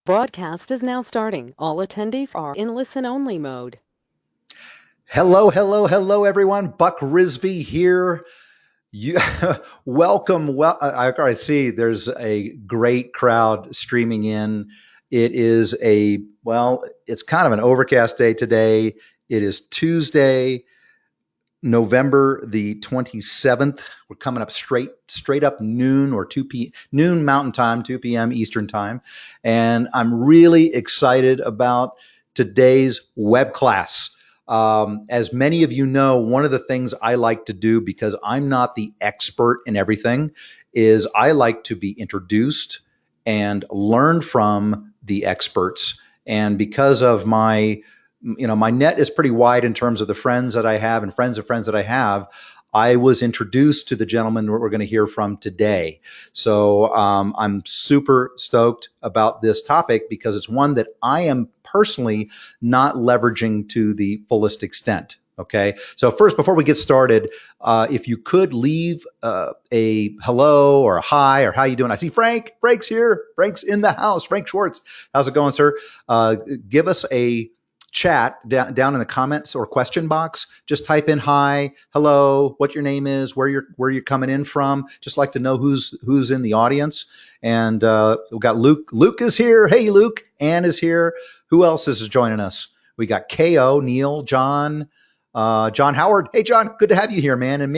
Broadcast is now starting. All attendees are in listen-only mode. Hello, hello, hello, everyone. Buck Risby here. You welcome. Well, I see there's a great crowd streaming in. It is it's kind of an overcast day today. It is Tuesday, November the 27th. We're coming up straight up noon or 2 noon Mountain Time, 2 p.m. Eastern Time. And I'm really excited about today's web class. As many of you know, one of the things I like to do, because I'm not the expert in everything, is I like to be introduced and learn from the experts. And because of my net is pretty wide in terms of the friends that I have and friends of friends that I have. I was introduced to the gentleman we're going to hear from today. So I'm super stoked about this topic because it's one that I am personally not leveraging to the fullest extent. Okay. So first, before we get started, if you could leave a hello or a hi or how you doing? I see Frank. Frank's here. Frank's in the house. Frank Schwartz. How's it going, sir? Give us a chat down in the comments or question box. Just type in hi, hello, what your name is, where you're coming in from. Just like to know who's in the audience. And we've got Luke. Luke is here. Hey, Luke. Ann is here. Who else is joining us? We got KO, Neil, John, John Howard. Hey, John. Good to have you here, man. In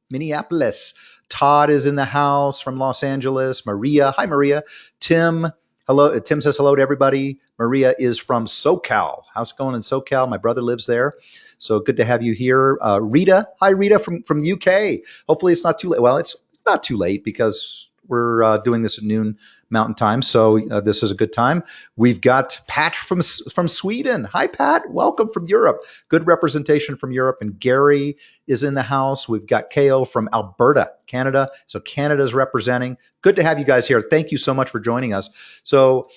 Minneapolis. Todd is in the house from Los Angeles. Maria. Hi, Maria. Tim. Hello. Tim says hello to everybody. Maria is from SoCal. How's it going in SoCal? My brother lives there. So good to have you here. Rita. Hi, Rita from the UK. Hopefully it's not too late. Well, it's not too late because we're doing this at noon Mountain Time. So this is a good time. We've got Pat from Sweden. Hi, Pat. Welcome from Europe. Good representation from Europe. And Gary is in the house. We've got KO from Alberta, Canada. So Canada's representing. Good to have you guys here. Thank you so much for joining us. So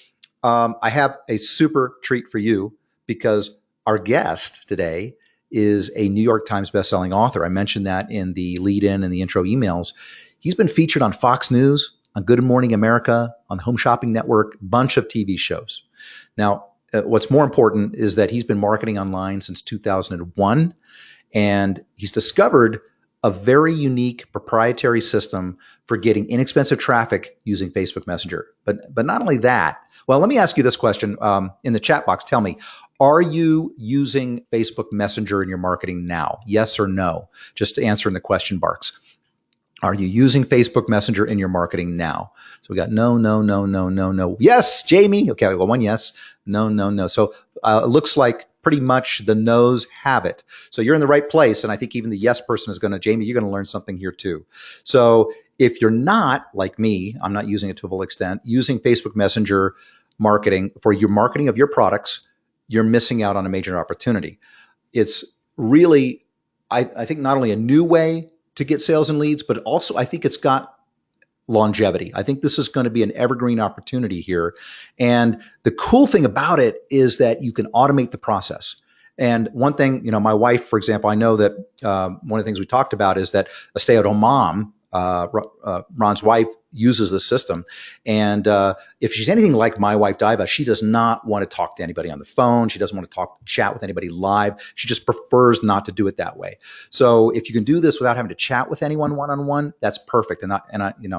I have a super treat for you because our guest today is a New York Times bestselling author. I mentioned that in the lead-in and the intro emails. He's been featured on Fox News, on Good Morning America, on the Home Shopping Network, bunch of TV shows. Now, what's more important is that he's been marketing online since 2001, and he's discovered a very unique proprietary system for getting inexpensive traffic using Facebook Messenger. But not only that, well, let me ask you this question in the chat box. Tell me, are you using Facebook Messenger in your marketing now? Yes or no? Just to answer in the question box. Are you using Facebook Messenger in your marketing now? So we got no, no, no, no, no, no. Yes, Jamie. Okay, well, one yes. No, no, no. So it looks like pretty much the no's have it. So you're in the right place. And I think even the yes person is going to, Jamie, you're going to learn something here too. So if you're not like me, I'm not using it to a full extent, using Facebook Messenger marketing for your marketing of your products, you're missing out on a major opportunity. It's really, I think, not only a new way to get sales and leads, but also I think it's got longevity. I think this is going to be an evergreen opportunity here. And the cool thing about it is that you can automate the process. And one thing, my wife, for example, I know that one of the things we talked about is that a stay-at-home mom, Ron's wife, uses the system. And if she's anything like my wife, Diva, she does not want to talk to anybody on the phone. She doesn't want to chat with anybody live. She just prefers not to do it that way. So if you can do this without having to chat with anyone one-on-one, that's perfect. And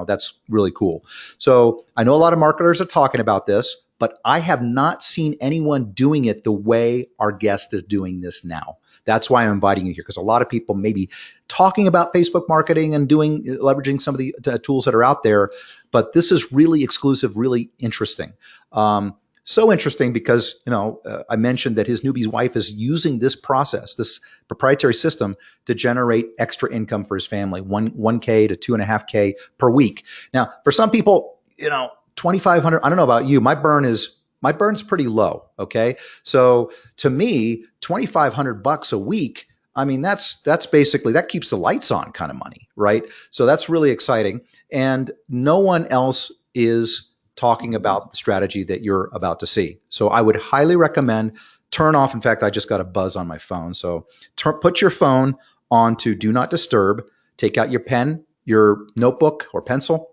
that's really cool. So I know a lot of marketers are talking about this, but I have not seen anyone doing it the way our guest is doing this now. That's why I'm inviting you here, because a lot of people may be talking about Facebook marketing and leveraging some of the tools that are out there, but this is really exclusive, really interesting. So interesting because, I mentioned that his newbie's wife is using this process, this proprietary system, to generate extra income for his family, 1K to 2.5K per week. Now, for some people, 2,500, I don't know about you, my burn's pretty low. Okay. So to me, $2,500 a week, I mean, that's basically, that keeps the lights on kind of money, right? So that's really exciting. And no one else is talking about the strategy that you're about to see. So I would highly recommend turn off. In fact, I just got a buzz on my phone. So put your phone onto do not disturb, take out your pen, your notebook or pencil,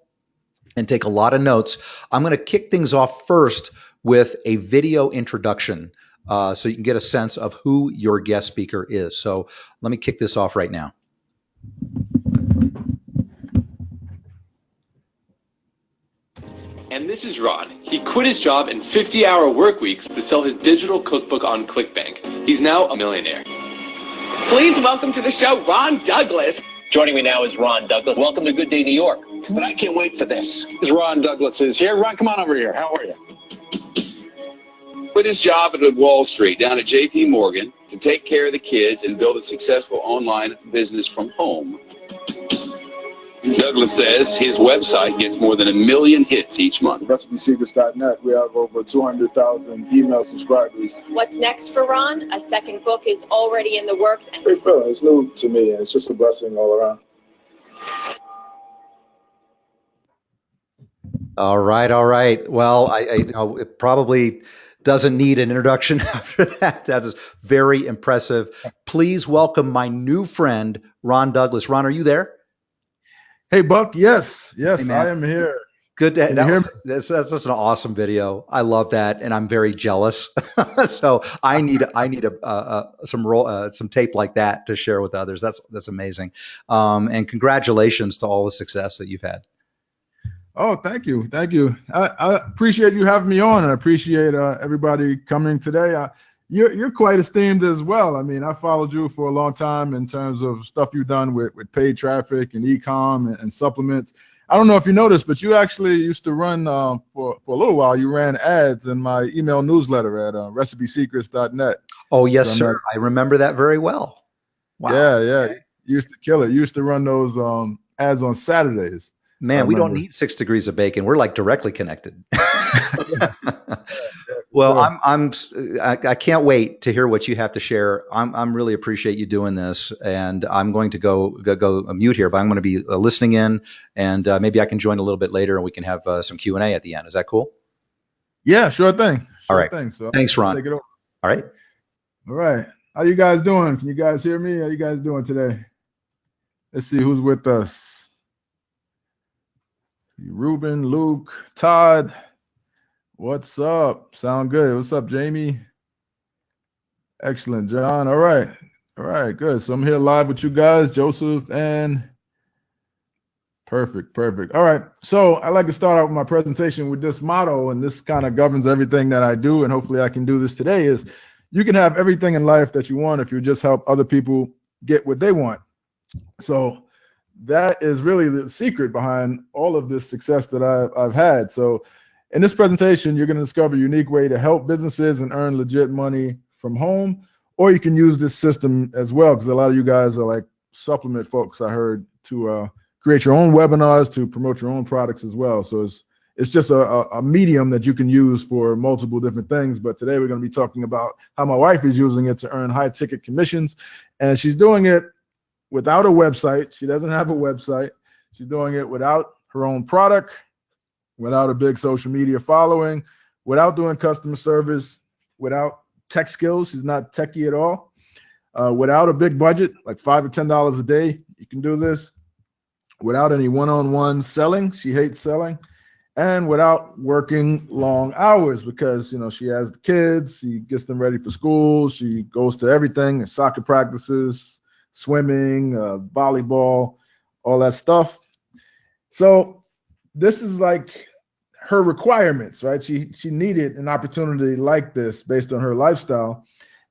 and take a lot of notes. I'm going to kick things off first with a video introduction so you can get a sense of who your guest speaker is. So let me kick this off right now. And this is Ron. He quit his job and 50-hour work weeks to sell his digital cookbook on ClickBank. He's now a millionaire. Please welcome to the show, Ron Douglas. Joining me now is Ron Douglas. Welcome to Good Day New York. But I can't wait for this. Ron Douglas is here. Ron, come on over here. How are you? Quit his job at Wall Street down at J.P. Morgan to take care of the kids and build a successful online business from home. Douglas says his website gets more than 1 million hits each month. RecipeSecrets.net, we have over 200,000 email subscribers. What's next for Ron? A second book is already in the works. Great feeling. It's new to me, and it's just a blessing all around. All right, all right. Well, I know it probably doesn't need an introduction after that. That is very impressive. Please welcome my new friend, Ron Douglas. Ron, are you there? Hey, Buck. Yes, Hey, I am here. Good to that's an awesome video. I love that, and I'm very jealous. So I need some tape like that to share with others. That's amazing. And congratulations to all the success that you've had. Oh, thank you. I appreciate you having me on, and I appreciate everybody coming today. You're quite esteemed as well. I mean, I followed you for a long time in terms of stuff you've done with paid traffic and e-com and supplements. I don't know if you noticed, but you actually used to run for a little while. You ran ads in my email newsletter at RecipeSecrets.net. Oh, yes, sir. I remember that very well. Wow. Yeah. You used to kill it. You used to run those ads on Saturdays. Man, we don't need 6 degrees of bacon. We're like directly connected. Well, I can't wait to hear what you have to share. I'm really appreciate you doing this, and I'm going to go mute here, but I'm going to be listening in, and maybe I can join a little bit later, and we can have some Q&A at the end. Is that cool? Yeah, sure thing. All right. So thanks, Ron. Take it over. All right. All right. How you guys doing? Can you guys hear me? How you guys doing today? Let's see who's with us. Ruben, Luke, Todd. What's up? Sound good. What's up, Jamie? Excellent, John. All right, good. So I'm here live with you guys, Joseph, and perfect. All right. So I like to start out with my presentation with this motto, and this kind of governs everything that I do, and hopefully I can do this today, is you can have everything in life that you want if you just help other people get what they want. So that is really the secret behind all of this success that I've had. So in this presentation, you're going to discover a unique way to help businesses and earn legit money from home, or you can use this system as well, because a lot of you guys are like supplement folks, I heard, to create your own webinars, to promote your own products as well. So it's just a medium that you can use for multiple different things. But today we're going to be talking about how my wife is using it to earn high ticket commissions, and she's doing it without a website. She doesn't have a website. She's doing it without her own product, without a big social media following, without doing customer service, without tech skills. She's not techie at all. Without a big budget, like $5 to $10 a day, you can do this. Without any one-on-one selling, she hates selling, and without working long hours, because she has the kids, she gets them ready for school, she goes to everything, soccer practices, swimming, volleyball, all that stuff. So this is like her requirements, right? She needed an opportunity like this based on her lifestyle.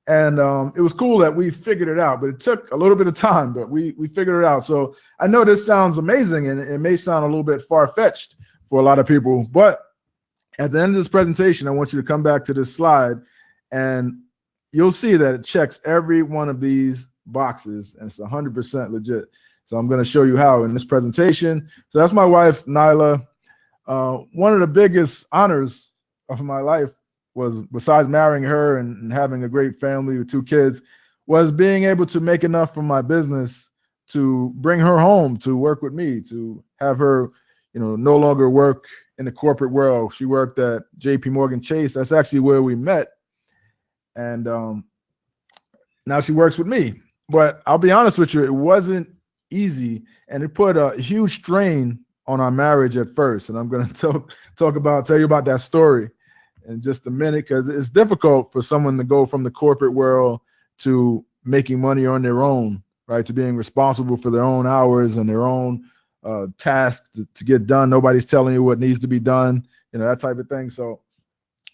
And it was cool that we figured it out, but it took a little bit of time, but we figured it out. So I know this sounds amazing, and it may sound a little bit far-fetched for a lot of people, but at the end of this presentation, I want you to come back to this slide, and you'll see that it checks every one of these boxes, and it's 100% legit. So I'm going to show you how in this presentation. So that's my wife, Nyla. One of the biggest honors of my life was, besides marrying her and having a great family with 2 kids, was being able to make enough from my business to bring her home to work with me, to have her, no longer work in the corporate world. She worked at J.P. Morgan Chase. That's actually where we met. And now she works with me. But I'll be honest with you, it wasn't easy, and it put a huge strain on our marriage at first. And I'm going to tell you about that story in just a minute, because it's difficult for someone to go from the corporate world to making money on their own, right? To being responsible for their own hours and their own tasks to get done. Nobody's telling you what needs to be done, that type of thing. So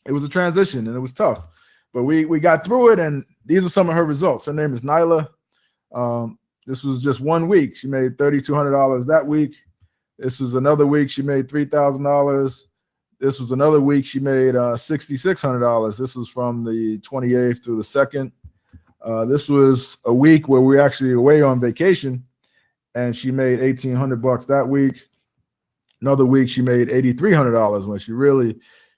it was a transition and it was tough, but we got through it. And these are some of her results. Her name is Nyla. This was just 1 week. She made $3,200 that week. This was another week. She made $3,000. This was another week. She made $6,600. This was from the 28th through the 2nd. This was a week where we were actually away on vacation, and she made $1,800 that week. Another week, she made $8,300 when she really,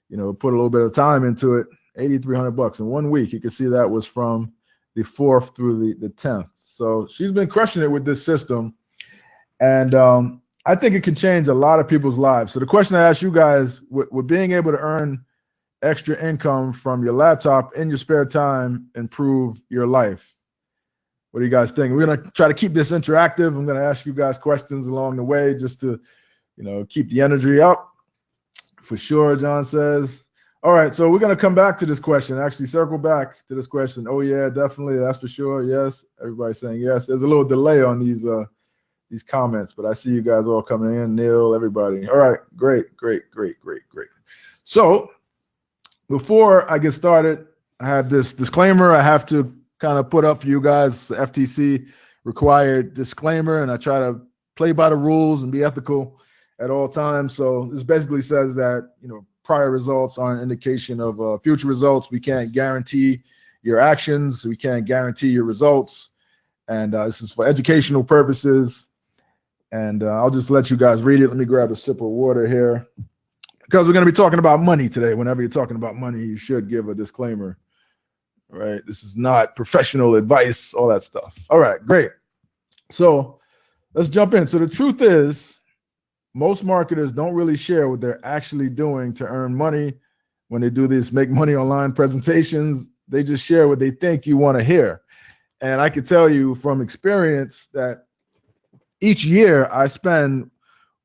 put a little bit of time into it. $8,300 in 1 week. You can see that was from the 4th through the 10th. So she's been crushing it with this system, and I think it can change a lot of people's lives. So the question I ask you guys, would being able to earn extra income from your laptop in your spare time improve your life? What do you guys think? We're going to try to keep this interactive. I'm going to ask you guys questions along the way just to, keep the energy up. For sure, John says. All right, so we're going to come back to this question, actually circle back to this question. Oh, yeah, definitely. That's for sure. Yes. Everybody's saying yes. There's a little delay on these comments, but I see you guys all coming in. Neil, everybody. All right, great. So before I get started, I have this disclaimer I have to kind of put up for you guys, FTC required disclaimer, and I try to play by the rules and be ethical at all times. So this basically says that, prior results are an indication of future results. We can't guarantee your actions. We can't guarantee your results. And this is for educational purposes. And I'll just let you guys read it. Let me grab a sip of water here, because we're going to be talking about money today. Whenever you're talking about money, you should give a disclaimer, right? This is not professional advice, all that stuff. All right, great. So let's jump in. So the truth is, most marketers don't really share what they're actually doing to earn money when they do these make money online presentations. They just share what they think you want to hear. And I can tell you from experience that each year I spend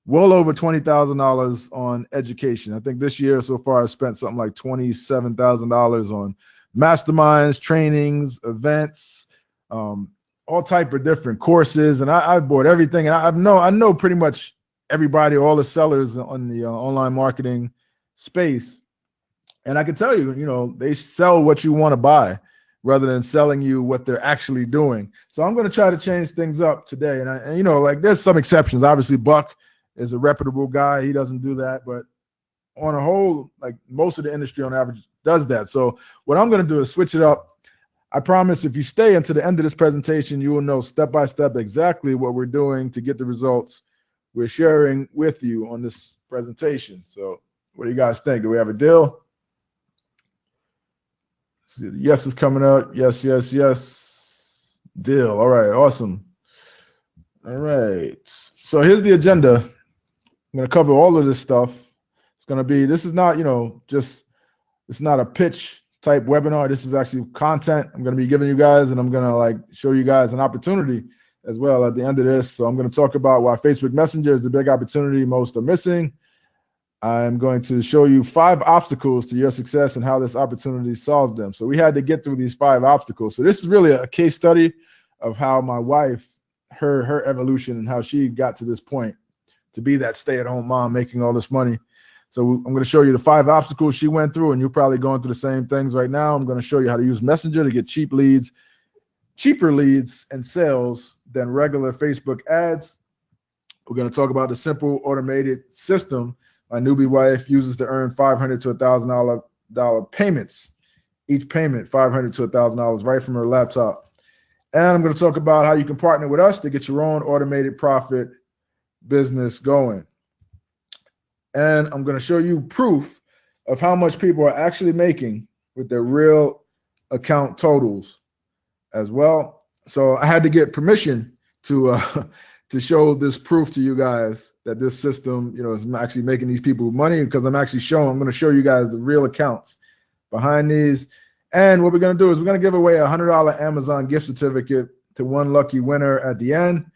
well over $20,000 on education. I think this year so far I spent something like $27,000 on masterminds, trainings, events, all type of different courses. And I've bought everything. And I know pretty much everybody, all the sellers on the online marketing space. And I can tell you, they sell what you want to buy rather than selling you what they're actually doing. So I'm going to try to change things up today. And there's some exceptions. Obviously, Buck is a reputable guy. He doesn't do that. But on a whole, like most of the industry on average does that. So what I'm going to do is switch it up. I promise if you stay until the end of this presentation, you will know step by step exactly what we're doing to get the results we're sharing with you on this presentation. So what do you guys think? Do we have a deal? Yes is coming out. Yes. Deal. All right, awesome. All right. So here's the agenda. I'm going to cover all of this stuff. It's going to be, this is not, it's not a pitch type webinar. This is actually content I'm going to be giving you guys, and I'm going to show you guys an opportunity as well at the end of this. So I'm going to talk about why Facebook Messenger is the big opportunity most are missing. I'm going to show you 5 obstacles to your success and how this opportunity solves them. So we had to get through these 5 obstacles. So this is really a case study of how my wife, her evolution and how she got to this point to be that stay-at-home mom making all this money. So I'm going to show you the 5 obstacles she went through, and you're probably going through the same things right now. I'm going to show you how to use Messenger to get cheaper leads and sales than regular Facebook ads. We're going to talk about the simple automated system my newbie wife uses to earn $500 to $1,000 payments. Each payment, $500 to $1,000 right from her laptop. And I'm going to talk about how you can partner with us to get your own automated profit business going. And I'm going to show you proof of how much people are actually making with their real account totals as well. So I had to get permission to show this proof to you guys that this system, is actually making these people money, because I'm going to show you guys the real accounts behind these. And what we're going to do is we're going to give away a $100 Amazon gift certificate to one lucky winner at the end.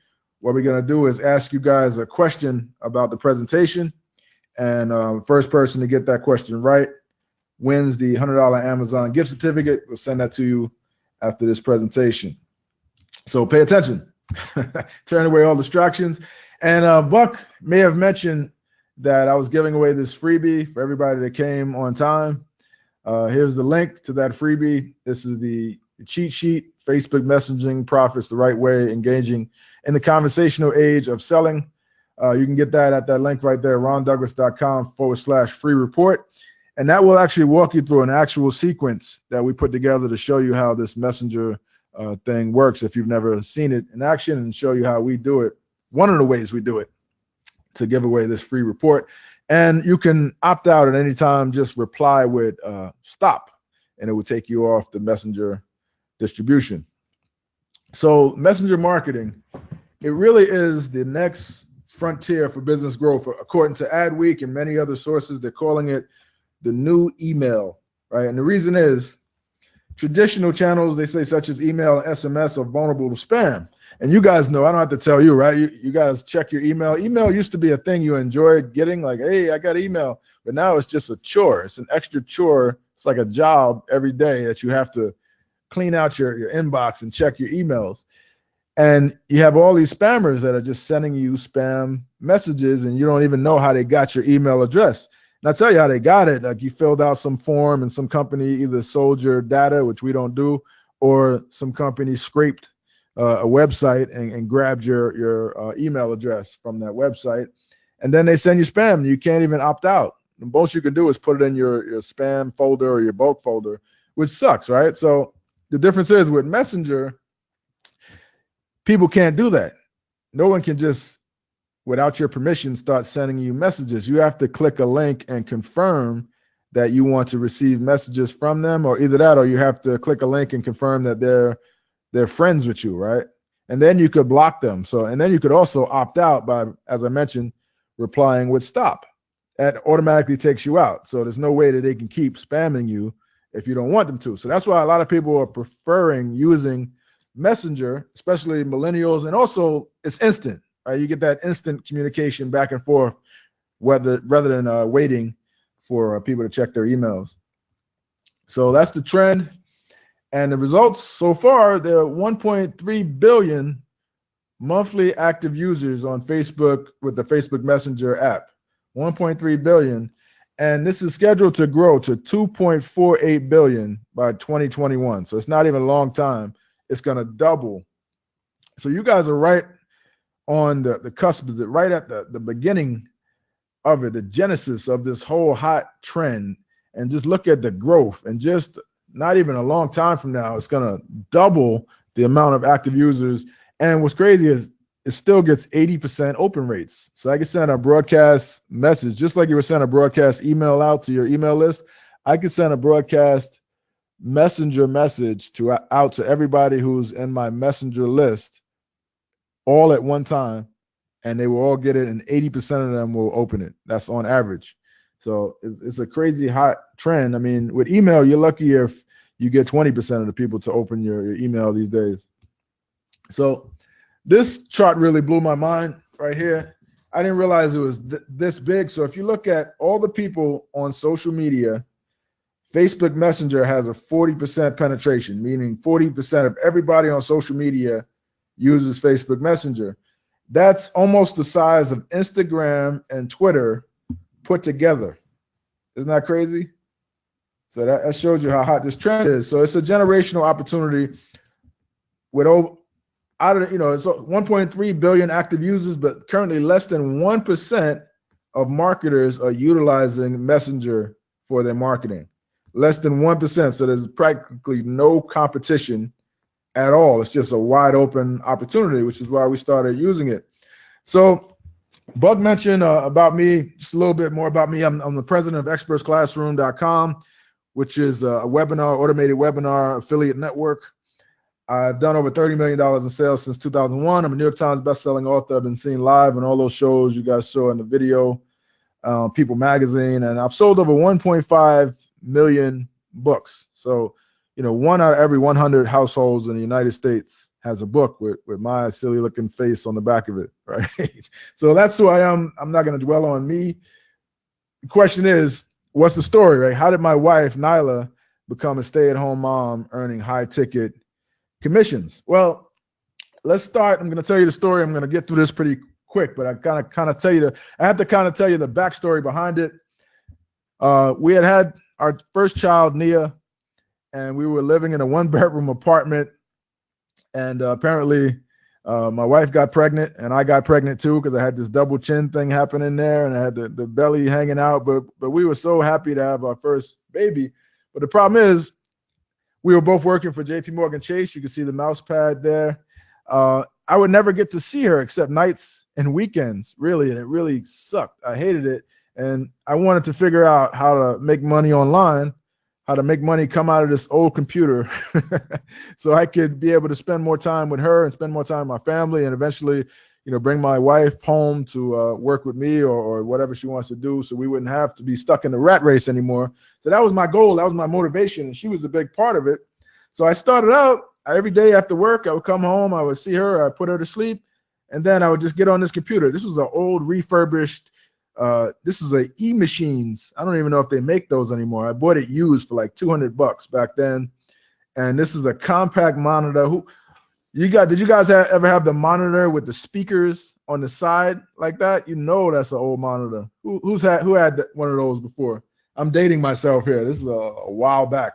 What we're going to do is ask you guys a question about the presentation. And first person to get that question right wins the $100 Amazon gift certificate. We'll send that to you after this presentation. So pay attention. Turn away all distractions. And Buck may have mentioned that I was giving away this freebie for everybody that came on time. Here's the link to that freebie. This is the cheat sheet, Facebook messaging profits the right way, engaging in the conversational age of selling. You can get that at that link right there, rondouglas.com/free report. And that will actually walk you through an actual sequence that we put together to show you how this messenger thing works if you've never seen it in action, and show you how we do it. One of the ways we do it to give away this free report. And you can opt out at any time. Just reply with stop, and it will take you off the messenger distribution. So messenger marketing, it really is the next frontier for business growth. According to Adweek and many other sources, they're calling it the new email, right? And the reason is traditional channels, they say, such as email and SMS, are vulnerable to spam. And you guys know, I don't have to tell you, right? You guys check your email. Email used to be a thing you enjoyed getting, like, hey, I got email. But now it's just a chore. It's an extra chore. It's like a job every day that you have to clean out your inbox and check your emails. And you have all these spammers that are just sending you spam messages, and you don't even know how they got your email address. And I'll tell you how they got it. Like, you filled out some form and some company either sold your data, which we don't do, or some company scraped a website and grabbed your email address from that website. And then they send you spam. You can't even opt out. The most you can do is put it in your spam folder or your bulk folder, which sucks, right? So the difference is with Messenger, people can't do that. No one can just, without your permission, start sending you messages. You have to click a link and confirm that you want to receive messages from them, or either that, or you have to click a link and confirm that they're friends with you, right? And then you could block them. So, and then you could also opt out by, as I mentioned, replying with stop. That automatically takes you out. So there's no way that they can keep spamming you if you don't want them to. So that's why a lot of people are preferring using Messenger, especially millennials, and also it's instant, right? You get that instant communication back and forth, rather than waiting for people to check their emails. So that's the trend. And the results so far, there are 1.3 billion monthly active users on Facebook with the Facebook Messenger app. 1.3 billion. And this is scheduled to grow to 2.48 billion by 2021. So it's not even a long time. It's going to double. So you guys are right on the cusp, right at the beginning of it, the genesis of this whole hot trend. And just look at the growth, and just not even a long time from now, it's going to double the amount of active users. And what's crazy is it still gets 80% open rates. So I can send a broadcast message, just like you would send a broadcast email out to your email list. I could send a broadcast messenger message out to everybody who's in my messenger list all at one time, and they will all get it, and 80% of them will open it. That's on average. So it's a crazy hot trend. I mean, with email, you're lucky if you get 20% of the people to open your email these days. So this chart really blew my mind right here. I didn't realize it was this big. So if you look at all the people on social media, Facebook Messenger has a 40% penetration, meaning 40% of everybody on social media uses Facebook Messenger. That's almost the size of Instagram and Twitter put together. Isn't that crazy? So that shows you how hot this trend is. So it's a generational opportunity with over, it's 1.3 billion active users, but currently less than 1% of marketers are utilizing Messenger for their marketing. Less than 1%. So there's practically no competition at all. It's just a wide open opportunity, which is why we started using it. So Buck mentioned about me, just a little bit more about me. I'm the president of expertsclassroom.com, which is a automated webinar affiliate network. I've done over $30 million in sales since 2001. I'm a New York Times bestselling author. I've been seen live on all those shows you guys saw in the video, People Magazine, and I've sold over 1.5 million books. So, one out of every 100 households in the United States has a book with my silly looking face on the back of it, right? So that's who I am. I'm not going to dwell on me. The question is, what's the story, right? How did my wife, Nyla, become a stay-at-home mom earning high-ticket commissions? Well, let's start. I'm going to tell you the story. I'm going to get through this pretty quick, but I kind of tell you I have to kind of tell you the backstory behind it. We had our first child, Nia, and we were living in a 1-bedroom apartment. And apparently my wife got pregnant and I got pregnant too, because I had this double chin thing happening there and I had the belly hanging out. But we were so happy to have our first baby. But the problem is we were both working for JP Morgan Chase. You can see the mouse pad there. I would never get to see her except nights and weekends, really. And it really sucked. I hated it. And I wanted to figure out how to make money online, how to make money come out of this old computer so I could be able to spend more time with her and spend more time with my family and eventually, bring my wife home to work with me or whatever she wants to do, so we wouldn't have to be stuck in the rat race anymore. So that was my goal. That was my motivation. And she was a big part of it. So I started out every day after work. I would come home. I would see her. I put her to sleep. And then I would just get on this computer. This was an old refurbished. This is a E-Machines. I don't even know if they make those anymore. I bought it used for like $200 back then. And this is a compact monitor. Did you guys ever have the monitor with the speakers on the side like that? That's an old monitor. Who had one of those before? I'm dating myself here. This is a while back.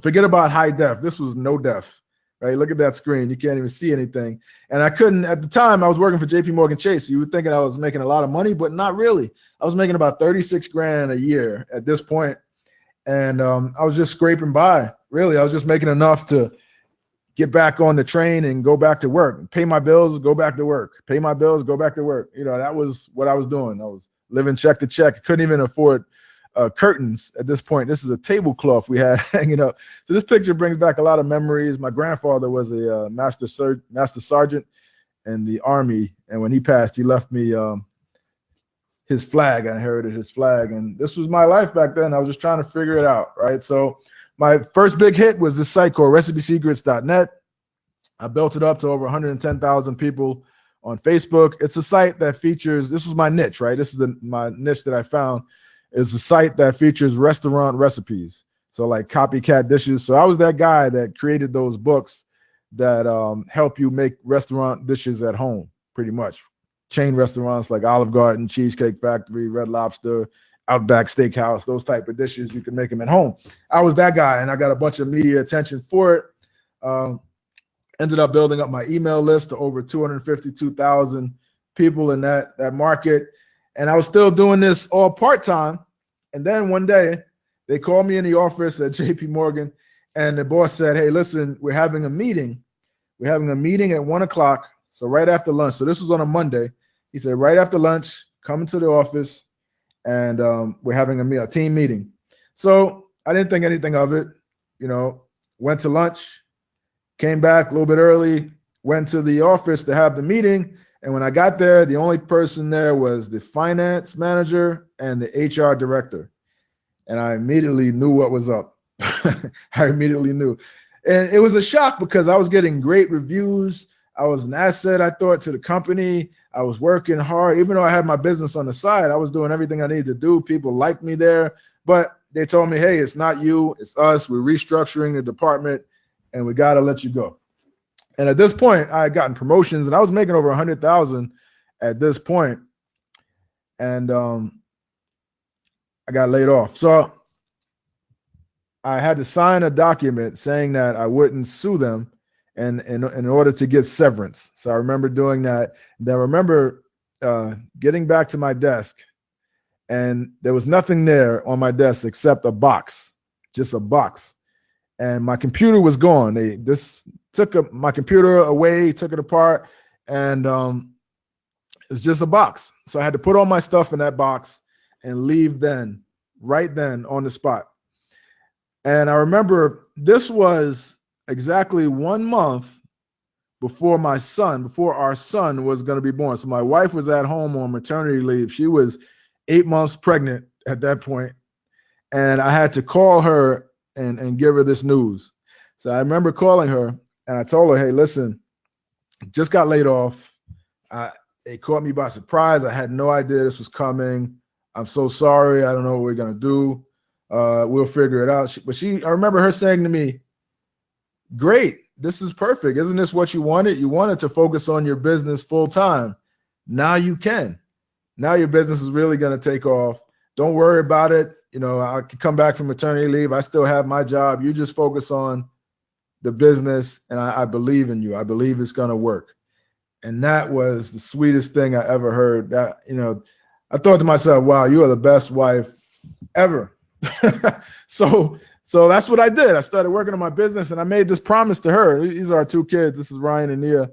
Forget about high def. This was no def. Right? Look at that screen. You can't even see anything. And I couldn't, at the time, I was working for JP Morgan Chase. You would think I was making a lot of money, but not really. I was making about 36 grand a year at this point. And I was just scraping by. Really, I was just making enough to get back on the train and go back to work, pay my bills, go back to work, pay my bills, go back to work. That was what I was doing. I was living check to check. Couldn't even afford curtains at this point. This is a tablecloth we had hanging up. So this picture brings back a lot of memories. My grandfather was a master sergeant in the Army, and when he passed, he left me his flag. I inherited his flag, and this was my life back then. I was just trying to figure it out, right? So my first big hit was this site called recipesecrets.net. I built it up to over 110,000 people on Facebook. It's a site that features, this was my niche, right? This is my niche that I found. Is a site that features restaurant recipes. So like copycat dishes. So I was that guy that created those books that help you make restaurant dishes at home, pretty much. Chain restaurants like Olive Garden, Cheesecake Factory, Red Lobster, Outback Steakhouse, those type of dishes, you can make them at home. I was that guy, and I got a bunch of media attention for it. Ended up building up my email list to over 252,000 people in that market. And I was still doing this all part-time. And then one day they called me in the office at JP Morgan, and the boss said, hey, listen, we're having a meeting. We're having a meeting at 1:00. So right after lunch. So this was on a Monday. He said, right after lunch, come into the office, and we're having a team meeting. So I didn't think anything of it, went to lunch, came back a little bit early, went to the office to have the meeting. And when I got there, the only person there was the finance manager and the HR director. And I immediately knew what was up. I immediately knew. And it was a shock because I was getting great reviews. I was an asset, I thought, to the company. I was working hard. Even though I had my business on the side, I was doing everything I needed to do. People liked me there. But they told me, hey, it's not you, it's us. We're restructuring the department, and we got to let you go. And at this point, I had gotten promotions, and I was making over 100,000 at this point. And I got laid off. So I had to sign a document saying that I wouldn't sue them and in order to get severance. So I remember doing that. Then I remember getting back to my desk, and there was nothing there on my desk except a box, just a box. And my computer was gone. They took my computer away, took it apart, and it's just a box. So I had to put all my stuff in that box and leave right then on the spot. And I remember this was exactly 1 month before our son was going to be born. So my wife was at home on maternity leave. She was 8 months pregnant at that point. And I had to call her and give her this news. So I remember calling her, and I told her, hey, listen, just got laid off. It caught me by surprise. I had no idea this was coming. I'm so sorry. I don't know what we're going to do. We'll figure it out. I remember her saying to me, great, this is perfect. Isn't this what you wanted? You wanted to focus on your business full time. Now you can. Now your business is really going to take off. Don't worry about it. You know, I can come back from maternity leave. I still have my job. You just focus on the business, and I believe in you. I believe it's going to work. And that was the sweetest thing I ever heard. That, you know, I thought to myself, wow, you are the best wife ever. So that's what I did. I started working on my business, and I made this promise to her. These are our two kids. This is Ryan and Nia.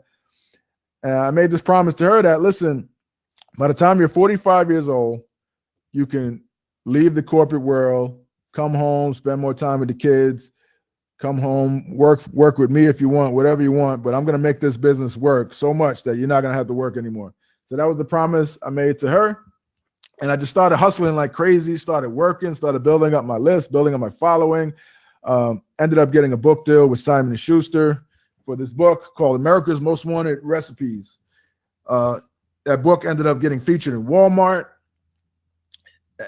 And I made this promise to her that, listen, by the time you're 45 years old, you can leave the corporate world, come home, spend more time with the kids, come home, work with me if you want, whatever you want, but I'm going to make this business work so much that you're not going to have to work anymore. So that was the promise I made to her. And I just started hustling like crazy, started working, started building up my list, building up my following. Ended up getting a book deal with Simon & Schuster for this book called America's Most Wanted Recipes. That book ended up getting featured in Walmart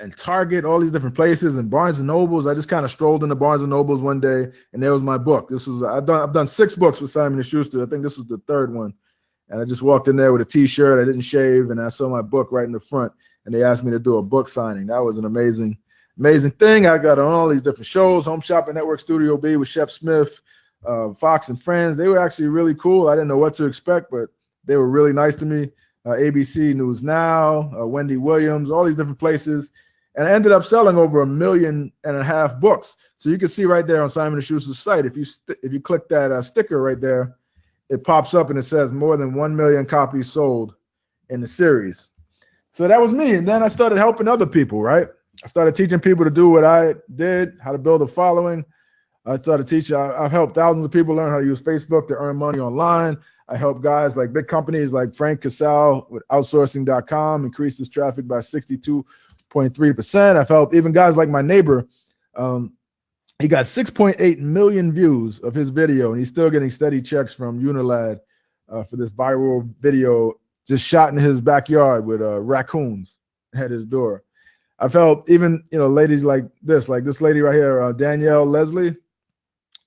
and Target, all these different places, and Barnes and Nobles. I just kind of strolled into Barnes and Nobles one day, and there was my book. I've done 6 books with Simon & Schuster. I think this was the 3rd one. And I just walked in there with a T-shirt. I didn't shave, and I saw my book right in the front, and they asked me to do a book signing. That was an amazing thing. I got on all these different shows, Home Shopping Network, Studio B with Chef Smith, Fox and Friends. They were actually really cool. I didn't know what to expect, but they were really nice to me. ABC News Now, Wendy Williams, all these different places. And I ended up selling over 1.5 million books. So you can see right there on Simon & Schuster's site, if you click that sticker right there, it pops up and it says more than 1 million copies sold in the series. So that was me. And then I started helping other people, right? I started teaching people to do what I did, how to build a following. I started teaching. I've helped thousands of people learn how to use Facebook to earn money online. I help guys like big companies like Frank Casal with outsourcing.com increase his traffic by 62.3%. I've helped even guys like my neighbor. He got 6.8 million views of his video, and he's still getting steady checks from Unilad for this viral video just shot in his backyard with raccoons at his door. I've helped even, ladies like this lady right here, Danielle Leslie.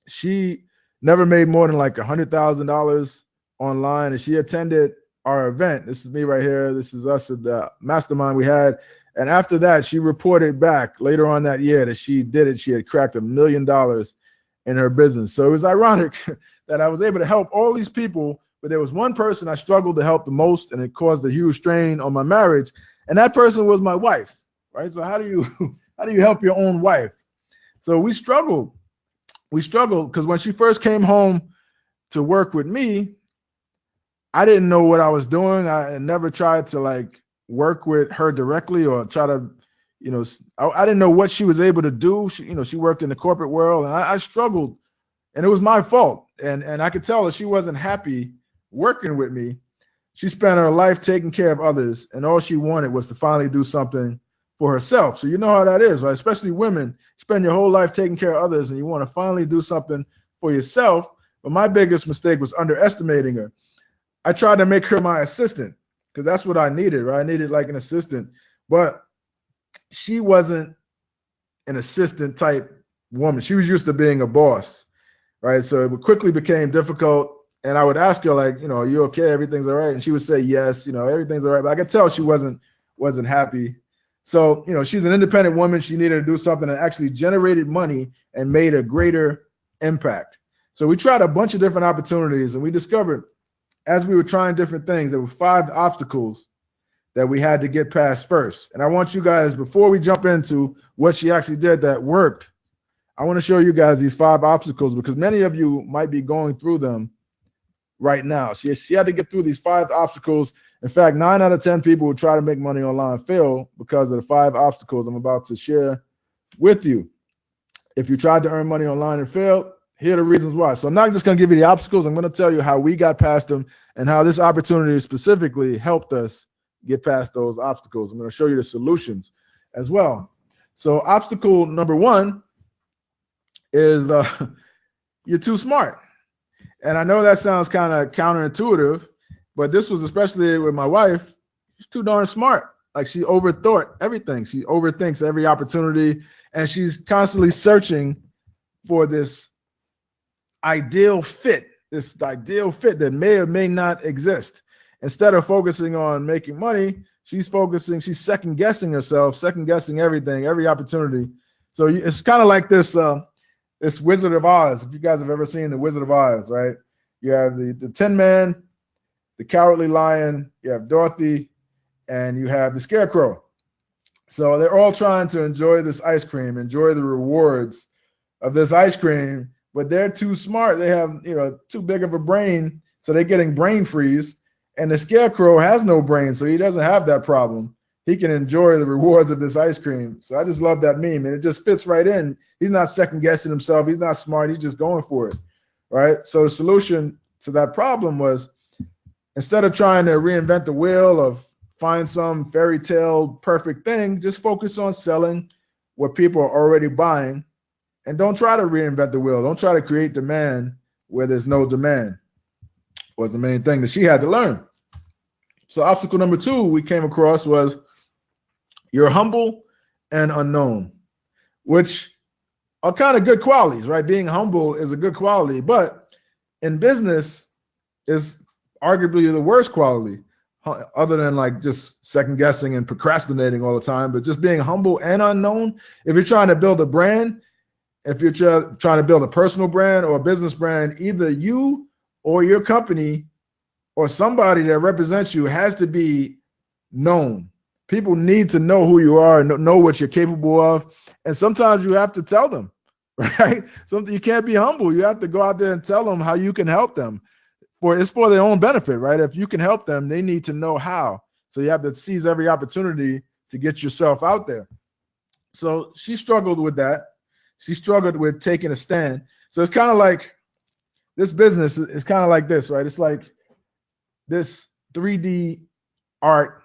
She never made more than like $100,000 online, and she attended our event. This is me right here. This is us at the mastermind we had. And after that, she reported back later on that year that she did it. She had cracked $1 million in her business. So it was ironic that I was able to help all these people, but there was one person I struggled to help the most, and it caused a huge strain on my marriage. And that person was my wife, right? So how do you help your own wife? So we struggled. Because when she first came home to work with me, I didn't know what I was doing. I never tried to work with her directly or try to, I didn't know what she was able to do. She worked in the corporate world, and I struggled, and it was my fault. And I could tell that she wasn't happy working with me. She spent her life taking care of others, and all she wanted was to finally do something for herself. So you know how that is, right? Especially women, spend your whole life taking care of others, and you want to finally do something for yourself. But my biggest mistake was underestimating her. I tried to make her my assistant because that's what I needed, right? I needed like an assistant, but she wasn't an assistant type woman. She was used to being a boss, right? So it quickly became difficult. And I would ask her, are you okay? Everything's all right? And she would say, yes, everything's all right. But I could tell she wasn't happy. So, she's an independent woman. She needed to do something that actually generated money and made a greater impact. So we tried a bunch of different opportunities, and we discovered as we were trying different things, there were 5 obstacles that we had to get past first. And I want you guys, before we jump into what she actually did that worked, I want to show you guys these 5 obstacles because many of you might be going through them right now. She had to get through these 5 obstacles. In fact, 9 out of 10 people who try to make money online fail because of the 5 obstacles I'm about to share with you. If you tried to earn money online and failed, here are the reasons why. So I'm not just going to give you the obstacles. I'm going to tell you how we got past them and how this opportunity specifically helped us get past those obstacles. I'm going to show you the solutions as well. So obstacle number 1 is you're too smart. And I know that sounds kind of counterintuitive, but this was especially with my wife. She's too darn smart. like she overthought everything. She overthinks every opportunity, and she's constantly searching for this ideal fit that may or may not exist. Instead of focusing on making money, she's second guessing herself, second guessing everything, every opportunity. So it's kind of like this Wizard of Oz. If you guys have ever seen the Wizard of Oz, right? You have the Tin Man, the Cowardly Lion, you have Dorothy, and you have the Scarecrow. So they're all trying to enjoy this ice cream, enjoy the rewards of this ice cream, but they're too smart. They have, too big of a brain, so they're getting brain freeze. And the Scarecrow has no brain, so he doesn't have that problem. He can enjoy the rewards of this ice cream. So I just love that meme, and it just fits right in. He's not second guessing himself. He's not smart. He's just going for it, right? So the solution to that problem was, instead of trying to reinvent the wheel of find some fairy tale perfect thing, just focus on selling what people are already buying, and don't try to reinvent the wheel. Don't try to create demand where there's no demand. Was the main thing that she had to learn. So obstacle number 2 we came across was, you're humble and unknown, which are kind of good qualities, right? Being humble is a good quality, but in business is arguably the worst quality, other than like just second guessing and procrastinating all the time. But just being humble and unknown, if you're trying to build a brand, if you're trying to build a personal brand or a business brand, either you or your company or somebody that represents you has to be known. People need to know who you are and know what you're capable of. And sometimes you have to tell them, right? You can't be humble. You have to go out there and tell them how you can help them. It's for their own benefit, right? If you can help them, they need to know how. So you have to seize every opportunity to get yourself out there. So she struggled with that. She struggled with taking a stand. So it's kind of like, this business is kind of like this, right? It's like this 3D art,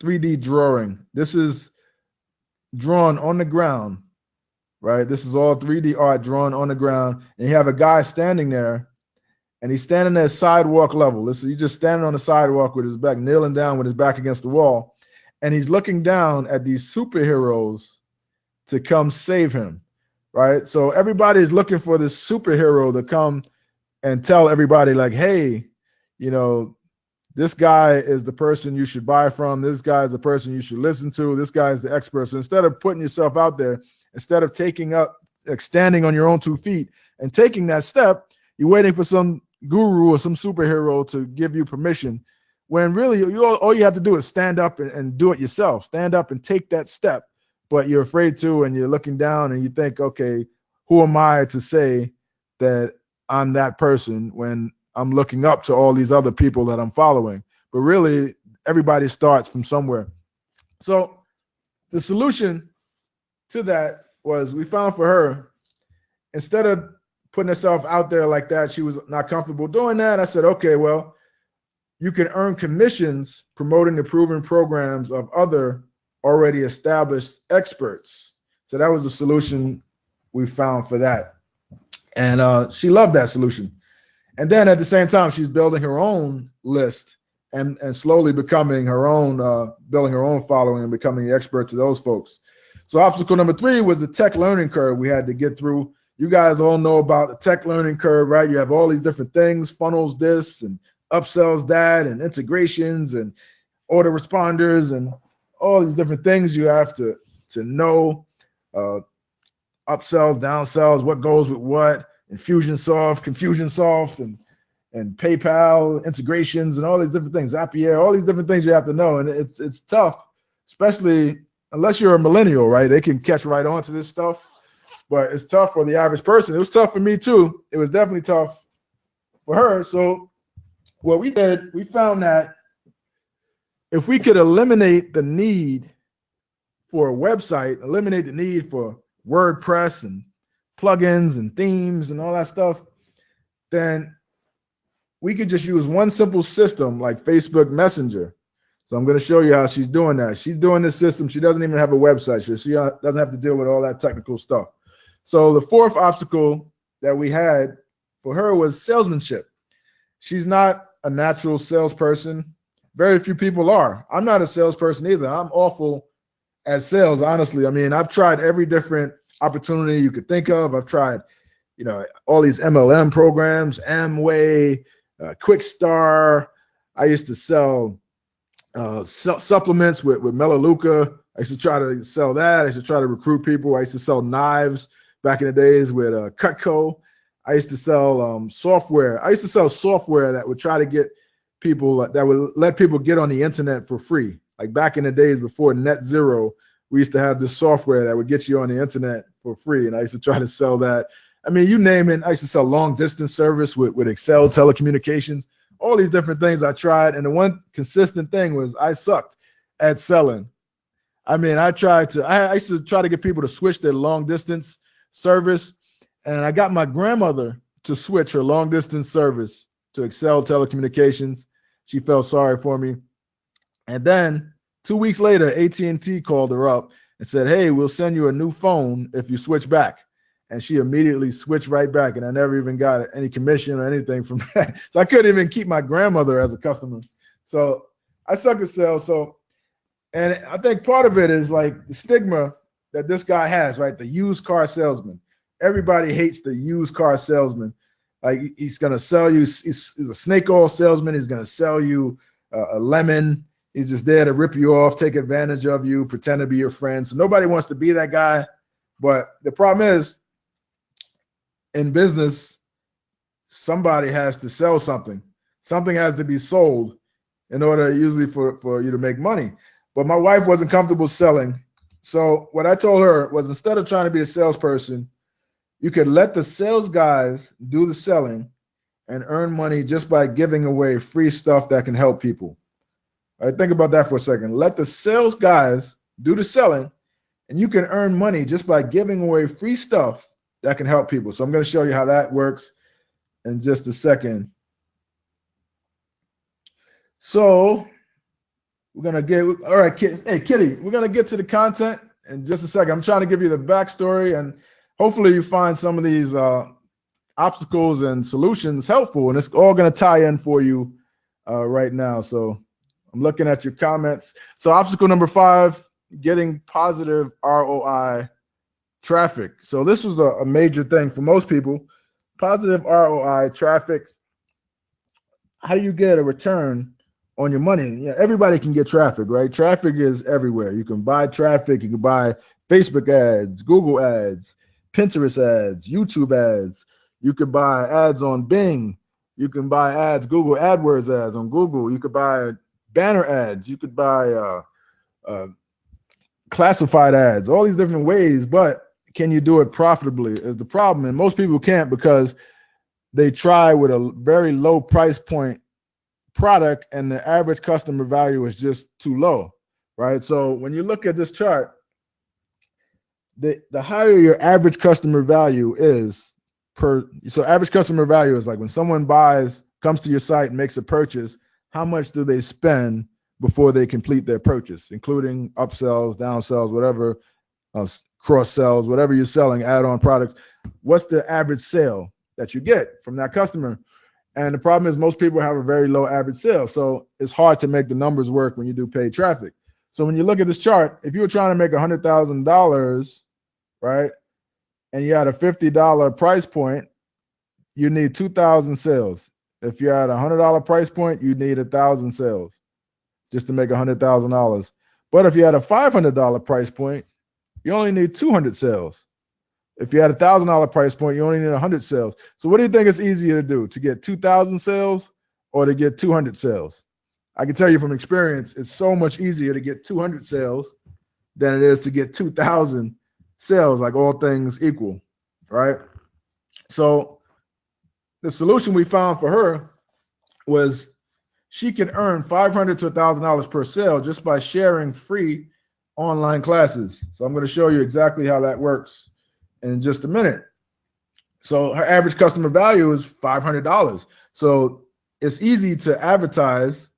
3D drawing. This is drawn on the ground, right? This is all 3D art drawn on the ground. And you have a guy standing there, and he's standing at sidewalk level. He's just standing on the sidewalk with his back, kneeling down with his back against the wall. And he's looking down at these superheroes to come save him, right? So everybody's looking for this superhero to come and tell everybody, like, hey, this guy is the person you should buy from. This guy is the person you should listen to. This guy is the expert. So instead of putting yourself out there, instead of standing on your own 2 feet and taking that step, you're waiting for some guru or some superhero to give you permission, when really all you have to do is stand up and do it yourself. Stand up and take that step, but you're afraid to, and you're looking down and you think, okay, who am I to say that I'm that person when I'm looking up to all these other people that I'm following? But really, everybody starts from somewhere. So the solution to that was, we found for her, instead of putting herself out there like that, she was not comfortable doing that. I said, okay, well, you can earn commissions promoting the proven programs of other already established experts. So that was the solution we found for that. And she loved that solution. And then at the same time, she's building her own list and slowly becoming her own, building her own following and becoming the expert to those folks. So obstacle number 3 was the tech learning curve we had to get through. You guys all know about the tech learning curve, right? You have all these different things, funnels this and upsells that, and integrations and autoresponders and all these different things you have to know. Upsells, downsells, what goes with what, Infusionsoft, Confusionsoft, and PayPal integrations, and all these different things, Zapier, all these different things you have to know. And it's tough, especially unless you're a millennial, right? They can catch right on to this stuff, but it's tough for the average person. It was tough for me too. It was definitely tough for her. So what we did, we found that if we could eliminate the need for a website, eliminate the need for WordPress and plugins and themes and all that stuff, then we could just use one simple system like Facebook Messenger. So I'm going to show you how she's doing that. She's doing this system. She doesn't even have a website. So she doesn't have to deal with all that technical stuff. So the 4th obstacle that we had for her was salesmanship. She's not a natural salesperson, very few people are. I'm not a salesperson either. I'm awful at sales, honestly. I mean, I've tried every different opportunity you could think of. I've tried, all these MLM programs, Amway, Quickstar. I used to sell supplements with Melaleuca. I used to try to sell that. I used to try to recruit people. I used to sell knives back in the days with Cutco. I used to sell software. I used to sell software that would try to get people, that would let people get on the internet for free. Like back in the days before Net Zero, we used to have this software that would get you on the internet for free. And I used to try to sell that. I mean, you name it. I used to sell long distance service with Excel telecommunications, all these different things I tried. And the one consistent thing was I sucked at selling. I mean, I used to try to get people to switch their long distance service. And I got my grandmother to switch her long distance service to Excel telecommunications. She felt sorry for me. And then 2 weeks later, AT&T called her up and said, hey, we'll send you a new phone if you switch back. And she immediately switched right back. And I never even got any commission or anything from that. So I couldn't even keep my grandmother as a customer. So I suck at sales. And I think part of it is like the stigma that this guy has, right? The used car salesman. Everybody hates the used car salesman. Like he's going to sell you, he's a snake oil salesman. He's going to sell you a lemon. He's just there to rip you off, take advantage of you, pretend to be your friend. So nobody wants to be that guy. But the problem is, in business, somebody has to sell something. Something has to be sold in order usually for you to make money. But my wife wasn't comfortable selling. So what I told her was, instead of trying to be a salesperson, you could let the sales guys do the selling and earn money just by giving away free stuff that can help people. All right, think about that for a second. Let the sales guys do the selling, and you can earn money just by giving away free stuff that can help people. So I'm going to show you how that works in just a second. So we're going to get, all right, hey, Kitty, we're going to get to the content in just a second. I'm trying to give you the backstory, and hopefully you find some of these obstacles and solutions helpful, and it's all going to tie in for you right now. So I'm looking at your comments. So obstacle number 5, getting positive ROI traffic. So this was a major thing for most people. Positive ROI traffic. How do you get a return on your money? Yeah, everybody can get traffic, right? Traffic is everywhere. You can buy traffic. You can buy Facebook ads, Google ads, Pinterest ads, YouTube ads. You could buy ads on Bing. You can buy ads, Google AdWords ads on Google. You could buy banner ads. You could buy classified ads, all these different ways. But can you do it profitably is the problem. And most people can't, because they try with a very low price point product and the average customer value is just too low, right? So when you look at this chart, the higher your average customer value is so average customer value is like when someone comes to your site and makes a purchase, how much do they spend before they complete their purchase, including upsells, downsells, whatever, cross sells, whatever you're selling, add-on products. What's the average sale that you get from that customer? And the problem is most people have a very low average sale. So it's hard to make the numbers work when you do paid traffic. So when you look at this chart, if you were trying to make $100,000, right, and you had a $50 price point, you need 2,000 sales. If you had a $100 price point, you need 1,000 sales just to make $100,000. But if you had a $500 price point, you only need 200 sales. If you had a $1,000 price point, you only need 100 sales. So what do you think is easier to do, to get 2,000 sales or to get 200 sales? I can tell you from experience, it's so much easier to get 200 sales than it is to get 2,000 sales, like all things equal, right? So the solution we found for her was she can earn $500 to $1,000 per sale just by sharing free online classes. So I'm going to show you exactly how that works in just a minute. So her average customer value is $500. So it's easy to advertise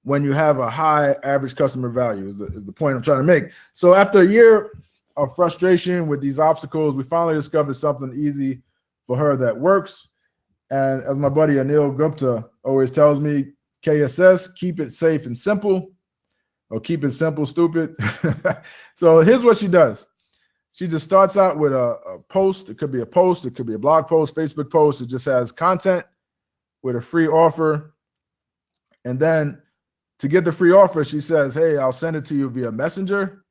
when you have a high average customer value is the point I'm trying to make. So after a year of frustration with these obstacles, we finally discovered something easy for her that works. And as my buddy Anil Gupta always tells me, KSS, keep it safe and simple, or keep it simple, stupid. So here's what she does. She just starts out with a post. It could be a post. It could be a blog post, Facebook post. It just has content with a free offer. And then to get the free offer, she says, hey, I'll send it to you via Messenger.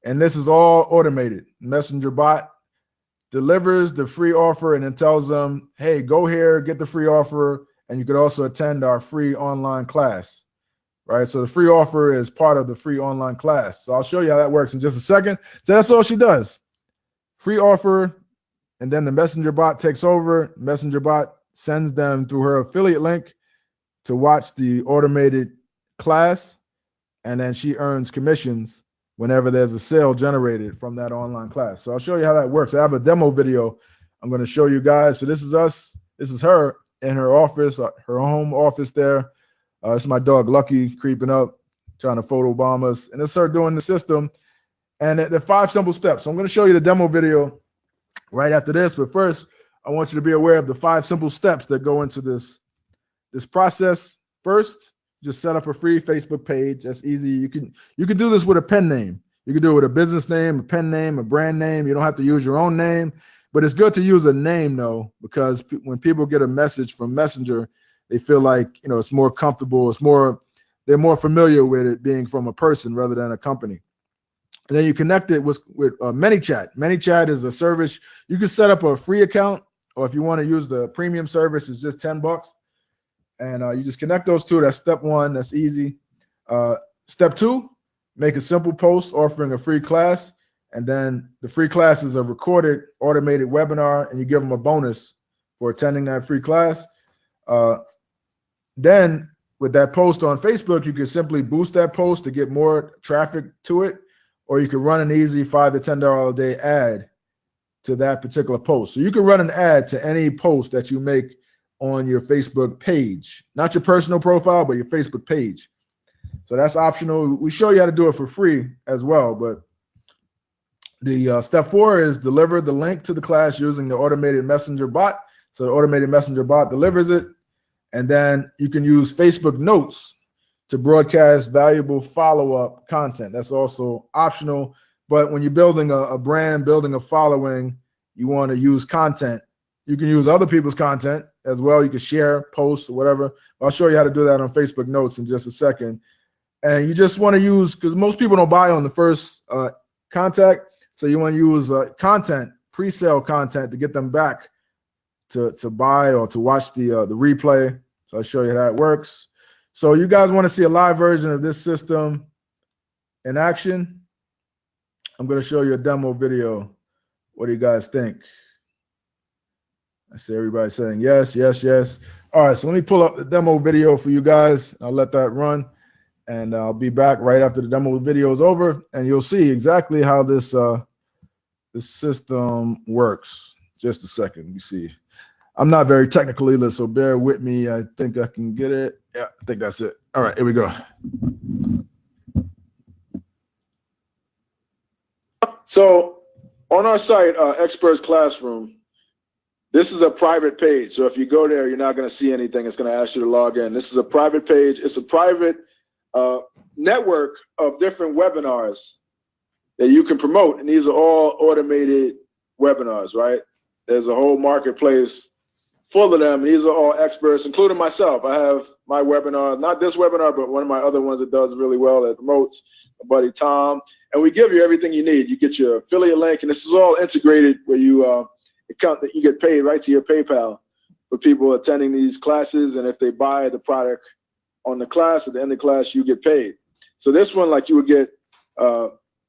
And this is all automated. Messenger bot delivers the free offer and then tells them, hey, go here, get the free offer. And you could also attend our free online class. Right, so the free offer is part of the free online class. So I'll show you how that works in just a second. So that's all she does. Free offer, and then the Messenger bot takes over. Messenger bot sends them through her affiliate link to watch the automated class, and then she earns commissions whenever there's a sale generated from that online class. So I'll show you how that works. I have a demo video I'm going to show you guys. So this is us. This is her in her office, her home office there. It's my dog Lucky creeping up, trying to photo bomb us. And it's her doing the system. And the 5 simple steps. So I'm going to show you the demo video right after this. But first, I want you to be aware of the 5 simple steps that go into this process. First, just set up a free Facebook page. That's easy. You can do this with a pen name. You can do it with a business name, a pen name, a brand name. You don't have to use your own name. But it's good to use a name, though, because when people get a message from Messenger, they feel like, it's more comfortable. They're more familiar with it being from a person rather than a company. And then you connect it with ManyChat. ManyChat is a service. You can set up a free account, or if you want to use the premium service, it's just $10. And you just connect those two. That's step 1. That's easy. Step 2, make a simple post offering a free class. And then the free class is a recorded automated webinar, and you give them a bonus for attending that free class. Then with that post on Facebook, you can simply boost that post to get more traffic to it, or you can run an easy $5 to $10 a day ad to that particular post. So you can run an ad to any post that you make on your Facebook page, not your personal profile, but your Facebook page. So that's optional. We show you how to do it for free as well. But the step 4 is deliver the link to the class using the automated messenger bot. So the automated messenger bot delivers it. And then you can use Facebook Notes to broadcast valuable follow-up content. That's also optional. But when you're building a brand, building a following, you want to use content. You can use other people's content as well. You can share posts or whatever. I'll show you how to do that on Facebook Notes in just a second. And you just want to use, because most people don't buy on the first contact. So you want to use content, pre-sale content, to get them back to buy or to watch the replay. So I'll show you how that works. So you guys want to see a live version of this system in action? I'm going to show you a demo video. What do you guys think? I see everybody saying yes, yes, yes. All right, so let me pull up the demo video for you guys. I'll let that run, and I'll be back right after the demo video is over, and you'll see exactly how this system works. Just a second, let me see. I'm not very technical either, so bear with me. I think I can get it. Yeah, I think that's it. All right, here we go. So on our site, Experts Classroom, this is a private page. So if you go there, you're not going to see anything. It's going to ask you to log in. This is a private page. It's a private network of different webinars that you can promote. And these are all automated webinars, right? There's a whole marketplace full of them. These are all experts, including myself. I have my webinar, not this webinar, but one of my other ones that does really well, that promotes, my buddy Tom. And we give you everything you need. You get your affiliate link, and this is all integrated where you you get paid right to your PayPal for people attending these classes. And if they buy the product on the class, at the end of the class, you get paid. So this one, like you would get,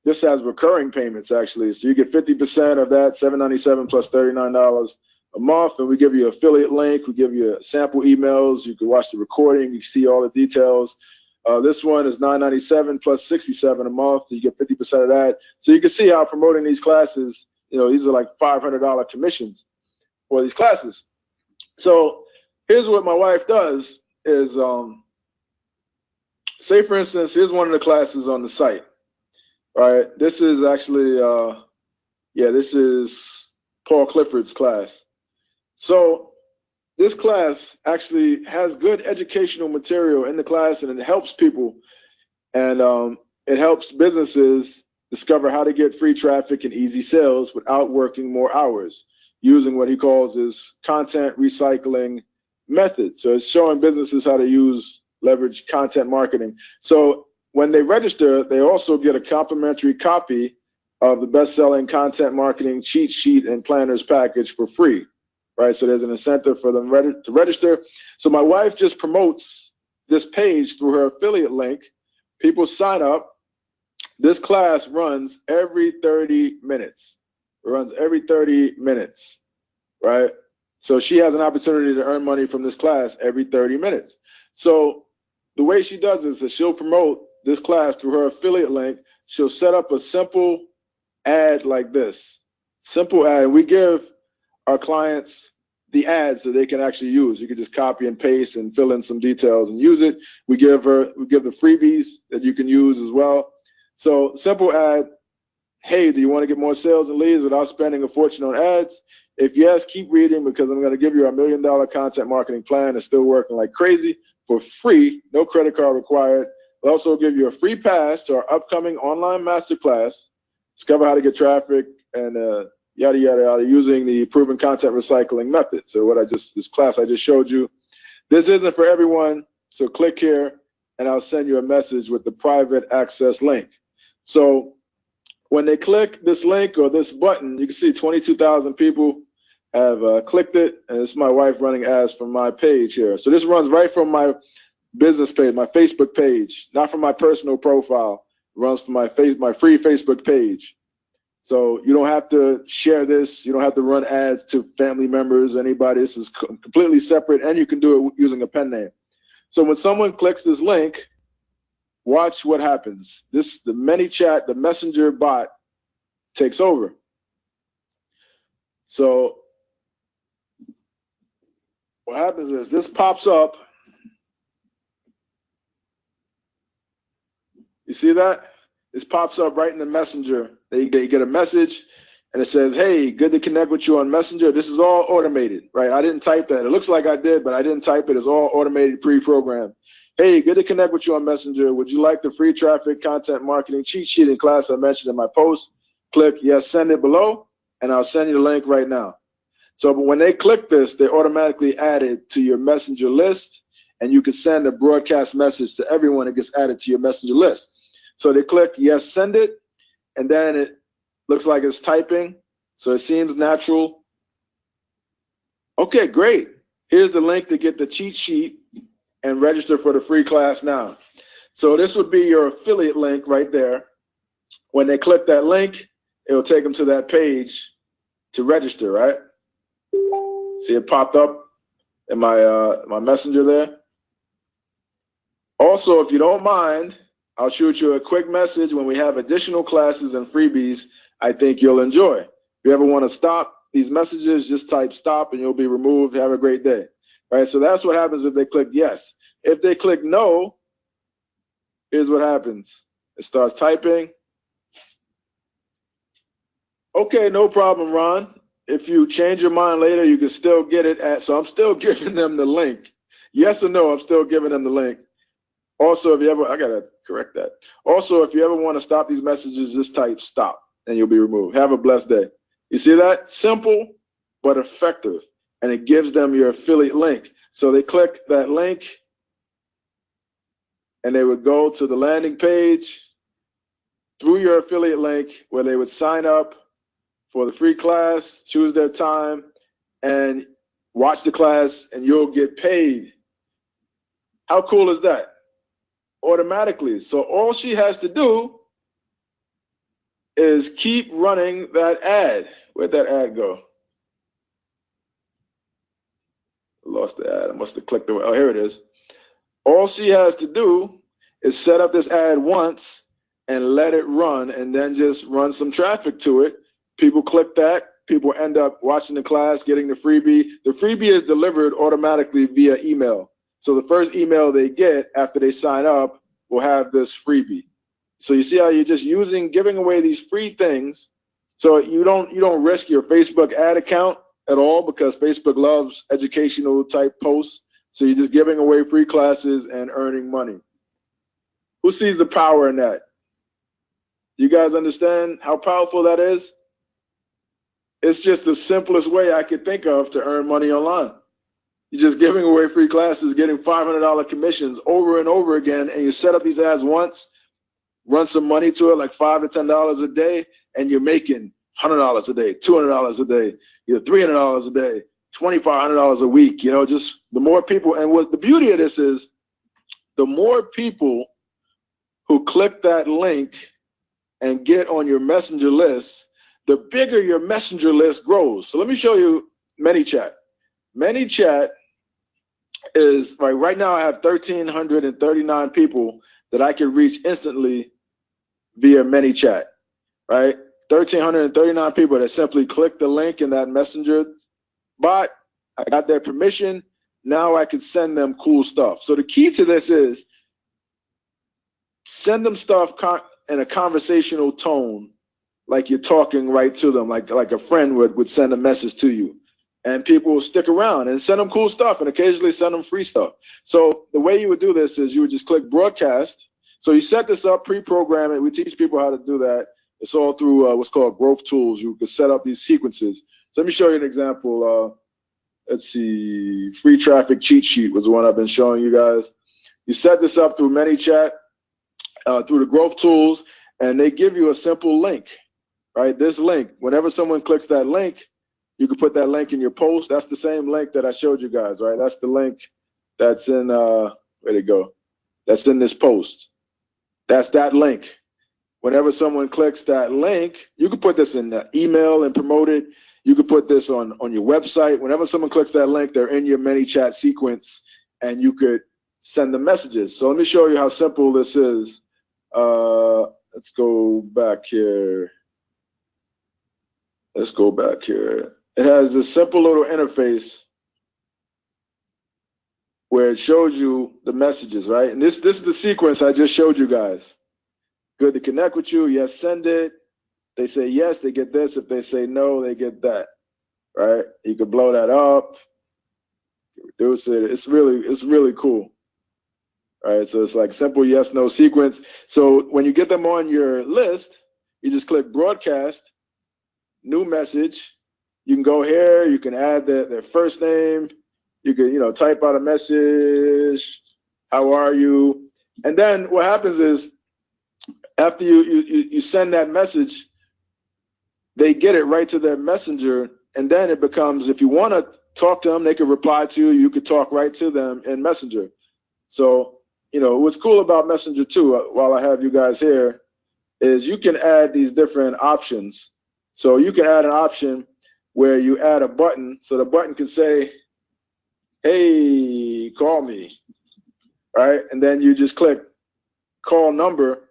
this has recurring payments actually. So you get 50% of that, $797 plus $39 a month. And we give you an affiliate link. We give you sample emails. You can watch the recording. You can see all the details. This one is $997 plus $67 a month. You get 50% of that. So you can see how promoting these classes, these are like $500 commissions for these classes. So here's what my wife does is, say for instance, here's one of the classes on the site. All right, this is actually, this is Paul Clifford's class. So this class actually has good educational material in the class, and it helps people, and it helps businesses discover how to get free traffic and easy sales without working more hours, using what he calls his content recycling method. So it's showing businesses how to leverage content marketing. So when they register, they also get a complimentary copy of the best-selling content marketing cheat sheet and planners package for free, right? So there's an incentive for them to register. So my wife just promotes this page through her affiliate link. People sign up. This class runs every 30 minutes. It runs every 30 minutes, right? So she has an opportunity to earn money from this class every 30 minutes. So the way she does this is she'll promote this class through her affiliate link. She'll set up a simple ad like this. Simple ad. We give our clients the ads that they can actually use. You can just copy and paste and fill in some details and use it. We give the freebies that you can use as well. So simple ad, hey, do you want to get more sales and leads without spending a fortune on ads? If yes, keep reading, because I'm going to give you a $1 million content marketing plan that's still working like crazy for free, no credit card required. We'll also give you a free pass to our upcoming online masterclass, discover how to get traffic and yada, yada, yada, using the proven content recycling method. So this class I just showed you, this isn't for everyone. So click here and I'll send you a message with the private access link. So when they click this link or this button, you can see 22,000 people have clicked it, and it's my wife running ads from my page here. So this runs right from my business page, my Facebook page, not from my personal profile. It runs from my free Facebook page. So you don't have to share this. You don't have to run ads to family members, anybody. This is completely separate, and you can do it using a pen name. So when someone clicks this link, watch what happens. The ManyChat, the messenger bot, takes over. So what happens is this pops up. You see that? This pops up right in the messenger. They get a message and it says, hey, good to connect with you on Messenger. This is all automated, right? I didn't type that. It looks like I did, but I didn't type it. It's all automated, pre-programmed. Hey, good to connect with you on Messenger. Would you like the free traffic content marketing cheat sheet in class I mentioned in my post? Click yes, send it below, and I'll send you the link right now. So but when they click this, they automatically add it to your Messenger list, and you can send a broadcast message to everyone that gets added to your Messenger list. So they click yes, send it, and then it looks like it's typing, so it seems natural. Okay, great. Here's the link to get the cheat sheet and register for the free class now. So this would be your affiliate link right there. When they click that link, it'll take them to that page to register, right? See it popped up in my messenger there. Also, if you don't mind, I'll shoot you a quick message when we have additional classes and freebies I think you'll enjoy. If you ever want to stop these messages, just type stop and you'll be removed. Have a great day. All right, so that's what happens if they click yes. If they click no, here's what happens. It starts typing. Okay, no problem, Ron. If you change your mind later, you can still get it so I'm still giving them the link. Yes or no, I'm still giving them the link. Also, if you ever, I gotta correct that. Also, if you ever want to stop these messages, just type stop and you'll be removed. Have a blessed day. You see that? Simple, but effective. And it gives them your affiliate link. So they click that link and they would go to the landing page through your affiliate link where they would sign up for the free class, choose their time, and watch the class, and you'll get paid. How cool is that? Automatically. So all she has to do is keep running that ad. Where'd that ad go? I lost the ad. I must have clicked away. Oh, here it is. All she has to do is set up this ad once and let it run, and then just run some traffic to it. People click that. People end up watching the class, getting the freebie. The freebie is delivered automatically via email. So the first email they get after they sign up will have this freebie. So you see how you're just giving away these free things. So you don't risk your Facebook ad account at all because Facebook loves educational type posts. So you're just giving away free classes and earning money. Who sees the power in that? You guys understand how powerful that is? It's just the simplest way I could think of to earn money online. You're just giving away free classes, getting $500 commissions over and over again, and you set up these ads once, run some money to it, like $5 to $10 a day, and you're making $100 a day, $200 a day, $300 a day, $2,500 a week. Just the more people. And what the beauty of this is, the more people who click that link and get on your messenger list, the bigger your messenger list grows. So let me show you ManyChat. ManyChat is, right now I have 1,339 people that I can reach instantly via ManyChat, right? 1,339 people that simply click the link in that messenger bot. I got their permission. Now I can send them cool stuff. So the key to this is send them stuff in a conversational tone, like you're talking right to them, like a friend would send a message to you. And people will stick around and send them cool stuff and occasionally send them free stuff. So the way you would do this is you would just click broadcast. So you set this up, pre-program it. We teach people how to do that. It's all through what's called Growth Tools. You can set up these sequences. So let me show you an example. Let's see, free traffic cheat sheet was the one I've been showing you guys. You set this up through ManyChat, through the Growth Tools, and they give you a simple link, right? This link, whenever someone clicks that link, you can put that link in your post. That's the same link that I showed you guys, right? That's the link that's in, where'd it go? That's in this post. That's that link. Whenever someone clicks that link, you can put this in the email and promote it. You could put this on your website. Whenever someone clicks that link, they're in your ManyChat sequence, and you could send them messages. So let me show you how simple this is. Let's go back here. Let's go back here. It has this simple little interface where it shows you the messages, right? And this is the sequence I just showed you guys. Good to connect with you. Yes, send it. They say yes, they get this. If they say no, they get that, right? You can blow that up, reduce it. It's really cool. All right, so it's like simple yes, no sequence. So when you get them on your list, you just click broadcast, new message. You can go here, you can add their first name. You can, type out a message. How are you? And then what happens is after you send that message, they get it right to their messenger. And then it becomes, if you want to talk to them, they can reply to you. You could talk right to them in Messenger. So, what's cool about Messenger too, while I have you guys here, is you can add these different options. So you can add an option where you add a button. So the button can say, hey, call me, right? And then you just click call number,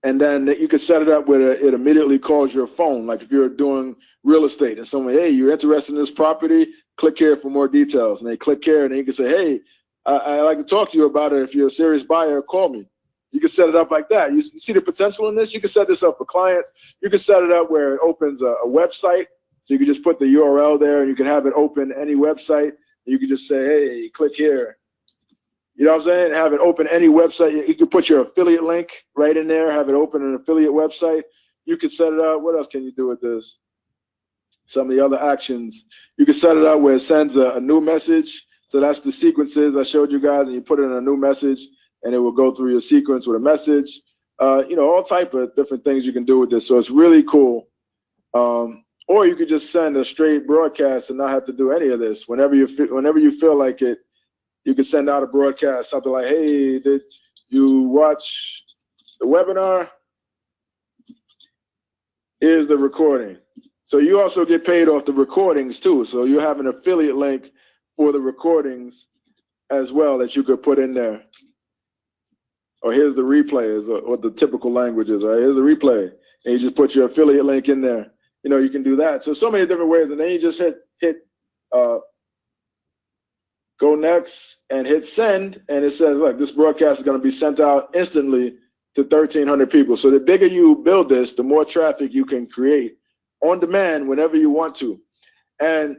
and then you can set it up where it immediately calls your phone. Like if you're doing real estate and someone, hey, you're interested in this property, click here for more details. And they click here, and then you can say, hey, I'd like to talk to you about it. If you're a serious buyer, call me. You can set it up like that. You see the potential in this? You can set this up for clients. You can set it up where it opens a website. So you can just put the URL there, and you can have it open any website. You can just say, hey, click here. You know what I'm saying? Have it open any website. You can put your affiliate link right in there, have it open an affiliate website. You can set it up. What else can you do with this? Some of the other actions. You can set it up where it sends a new message. So that's the sequences I showed you guys, and you put it in a new message, and it will go through your sequence with a message. All type of different things you can do with this. So it's really cool. Or you could just send a straight broadcast and not have to do any of this. Whenever you feel like it, you can send out a broadcast, something like, hey, did you watch the webinar? Here's the recording. So you also get paid off the recordings too. So you have an affiliate link for the recordings as well that you could put in there. Or here's the replay, is what the typical language is, right? Here's the replay. And you just put your affiliate link in there. You can do that. So many different ways. And then you just hit go next and hit send. And it says, look, this broadcast is going to be sent out instantly to 1,300 people. So the bigger you build this, the more traffic you can create on demand whenever you want to. And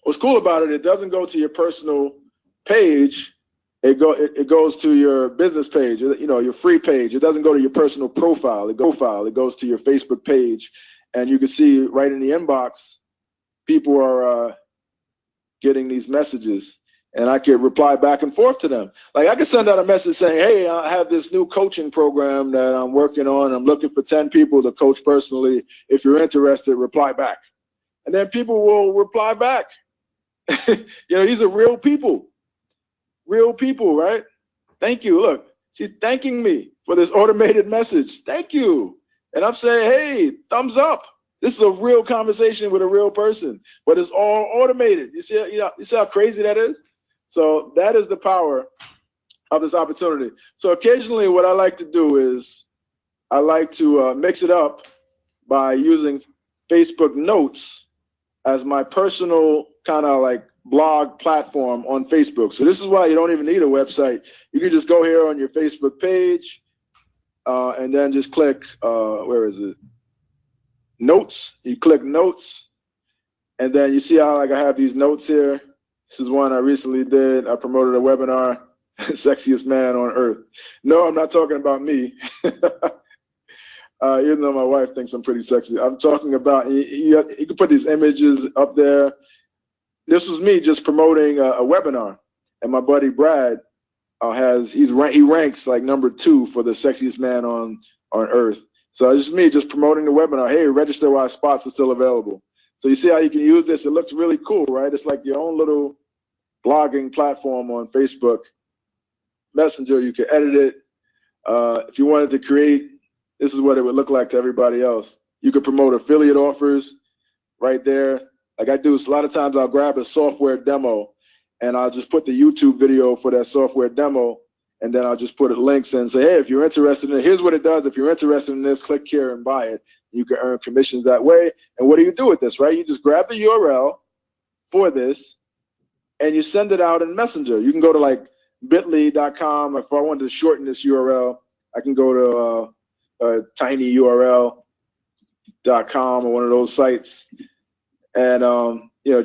What's cool about it, it doesn't go to your personal page. It goes to your business page, your free page. It doesn't go to your personal profile. It goes to your Facebook page, and you can see right in the inbox, people are getting these messages, and I can reply back and forth to them. Like I can send out a message saying, "Hey, I have this new coaching program that I'm working on. I'm looking for 10 people to coach personally. If you're interested, reply back." And then people will reply back. These are real people. Real people, right? Thank you. Look, she's thanking me for this automated message. Thank you. And I'm saying, hey, thumbs up. This is a real conversation with a real person, but it's all automated. You see how crazy that is? So that is the power of this opportunity. So occasionally what I like to do is I like to mix it up by using Facebook Notes as my personal kind of like blog platform on Facebook. So this is why you don't even need a website. You can just go here on your Facebook page and then just click, where is it? Notes. You click Notes, and then you see how like I have these notes here. This is one I recently did. I promoted a webinar, Sexiest Man on Earth. No, I'm not talking about me. Even though my wife thinks I'm pretty sexy. I'm talking about, you can put these images up there. This was me just promoting a webinar, and my buddy Brad he ranks like #2 for the sexiest man on earth. So it's just me just promoting the webinar. Hey, register while spots are still available. So you see how you can use this? It looks really cool, right? It's like your own little blogging platform on Facebook Messenger. You can edit it. If you wanted to create, this is what it would look like to everybody else. You could promote affiliate offers right there. Like I do, a lot of times I'll grab a software demo and I'll just put the YouTube video for that software demo, and then I'll just put links in and say, hey, if you're interested in it, here's what it does. If you're interested in this, click here and buy it. You can earn commissions that way. And what do you do with this, right? You just grab the URL for this and you send it out in Messenger. You can go to like bit.ly.com. If I wanted to shorten this URL, I can go to tinyurl.com or one of those sites. And,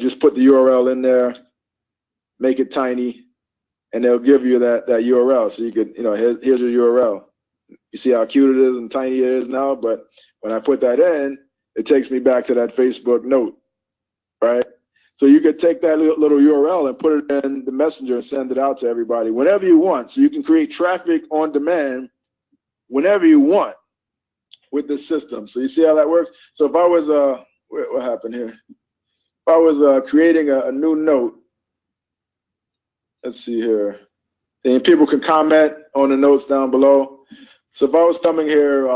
just put the URL in there, make it tiny, and they'll give you that URL. So you could, here's your URL. You see how cute it is and tiny it is now? But when I put that in, it takes me back to that Facebook note, right? So you could take that little URL and put it in the Messenger and send it out to everybody whenever you want. So you can create traffic on demand whenever you want with this system. So you see how that works? So if I was, what happened here? If I was creating a new note, let's see here. And people can comment on the notes down below. So if I was coming here,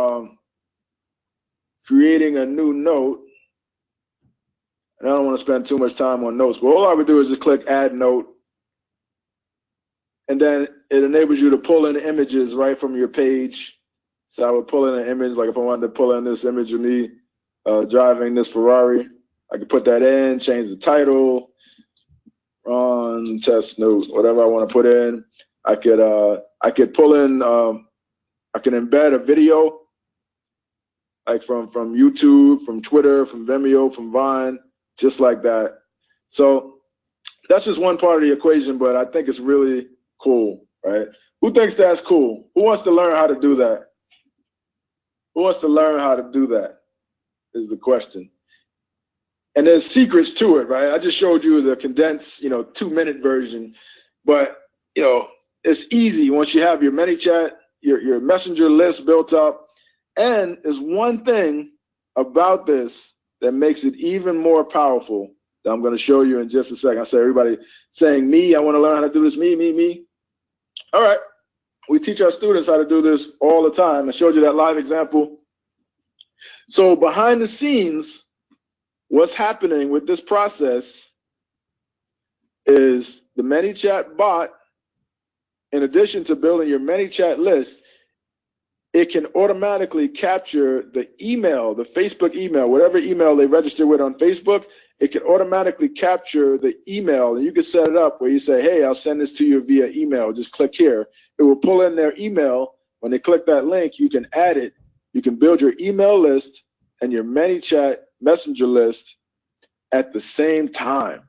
creating a new note, and I don't want to spend too much time on notes, but all I would do is just click Add Note, and then it enables you to pull in images right from your page. So I would pull in an image, like if I wanted to pull in this image of me driving this Ferrari, I could put that in, change the title, Ron test note, whatever I want to put in. I could pull in, I can embed a video, like from YouTube, from Twitter, from Vimeo, from Vine, just like that. So that's just one part of the equation, but I think it's really cool, right? Who thinks that's cool? Who wants to learn how to do that? Who wants to learn how to do that is the question. And there's secrets to it, right? I just showed you the condensed, 2-minute version, but it's easy once you have your ManyChat, your messenger list built up. And there's one thing about this that makes it even more powerful that I'm going to show you in just a second. I say everybody saying me, I want to learn how to do this, me. All right. We teach our students how to do this all the time. I showed you that live example. So behind the scenes, what's happening with this process is the ManyChat bot, in addition to building your ManyChat list, it can automatically capture the email, the Facebook email, whatever email they register with on Facebook, it can automatically capture the email. And you can set it up where you say, hey, I'll send this to you via email. Just click here. It will pull in their email. When they click that link, you can add it. You can build your email list and your ManyChat messenger list at the same time.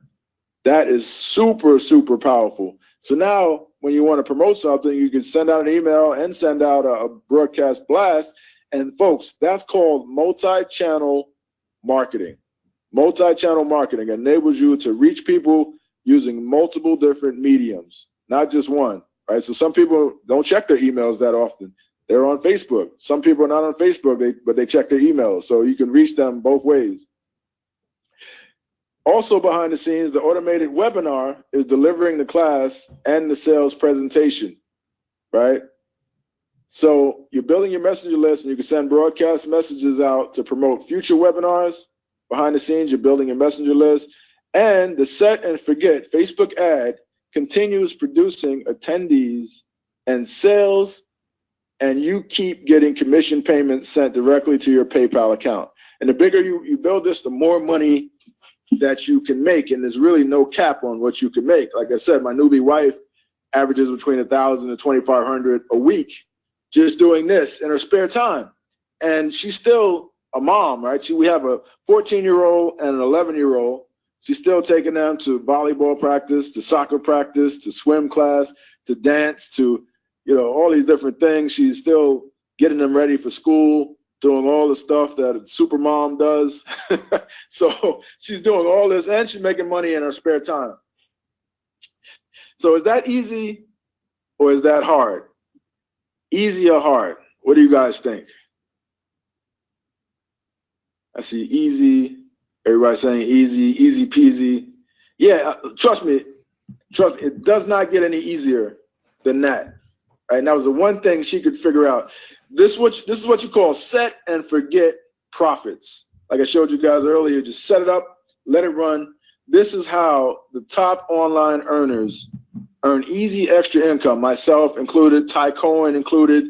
That is super, super powerful. So now when you want to promote something, you can send out an email and send out a broadcast blast. And folks, that's called multi-channel marketing. Multi-channel marketing enables you to reach people using multiple different mediums, not just one, right? So some people don't check their emails that often. They're on Facebook. Some people are not on Facebook, but they check their emails. So you can reach them both ways. Also behind the scenes, the automated webinar is delivering the class and the sales presentation, right? So you're building your messenger list, and you can send broadcast messages out to promote future webinars. Behind the scenes, you're building your messenger list. And the set and forget Facebook ad continues producing attendees and sales, and you keep getting commission payments sent directly to your PayPal account. And the bigger you build this, the more money that you can make, and there's really no cap on what you can make. Like I said, my newbie wife averages between $1,000 to $2,500 a week just doing this in her spare time, and she's still a mom, right? We have a 14-year-old and an 11-year-old. She's still taking them to volleyball practice, to soccer practice, to swim class, to dance, to all these different things. She's still getting them ready for school, doing all the stuff that a super mom does. So she's doing all this, and she's making money in her spare time. So is that easy or is that hard? Easy or hard? What do you guys think? I see easy. Everybody saying easy, easy peasy. Yeah, trust me, it does not get any easier than that. Right? And that was the one thing she could figure out. This is what you call set and forget profits. Like I showed you guys earlier, just set it up, let it run. This is how the top online earners earn easy extra income, myself included, Ty Cohen included,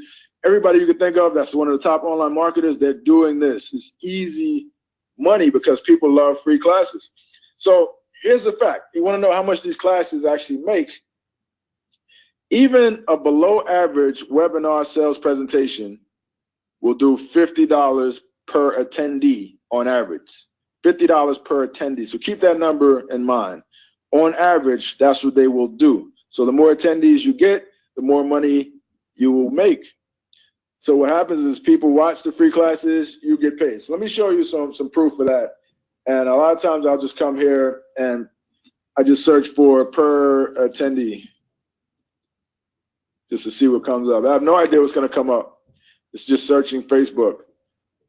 everybody you can think of that's one of the top online marketers. They're doing this. It's easy money because people love free classes. So here's the fact. You want to know how much these classes actually make? Even a below average webinar sales presentation will do $50 per attendee on average. $50 per attendee. So keep that number in mind. On average, that's what they will do. So the more attendees you get, the more money you will make. So what happens is people watch the free classes, you get paid. So let me show you some proof of that. And a lot of times I'll just come here and I just search for per attendee just to see what comes up. I have no idea what's going to come up. It's just searching Facebook.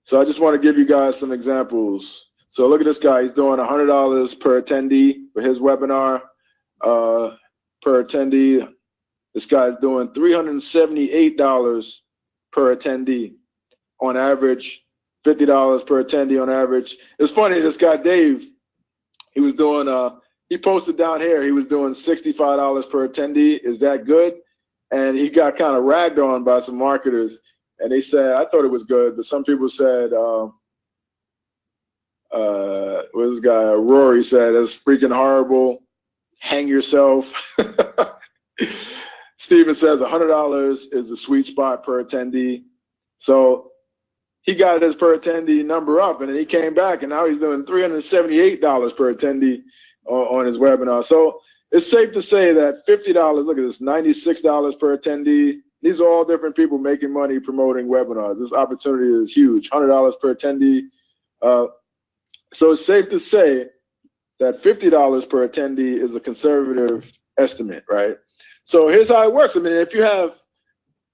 So I just want to give you guys some examples. So look at this guy. He's doing $100 per attendee for his webinar. Per attendee. This guy's doing $378 per attendee on average. $50 per attendee on average. It's funny, this guy Dave, he was doing he posted down here, he was doing $65 per attendee. Is that good? And he got kind of ragged on by some marketers, and they said, I thought it was good, but some people said, what's this guy, Rory said, it's freaking horrible, hang yourself. Steven says $100 is the sweet spot per attendee. So he got his per attendee number up, and then he came back, and now he's doing $378 per attendee on his webinar. So it's safe to say that $50, look at this, $96 per attendee. These are all different people making money promoting webinars. This opportunity is huge, $100 per attendee. So it's safe to say that $50 per attendee is a conservative estimate, right? So here's how it works. I mean, if you have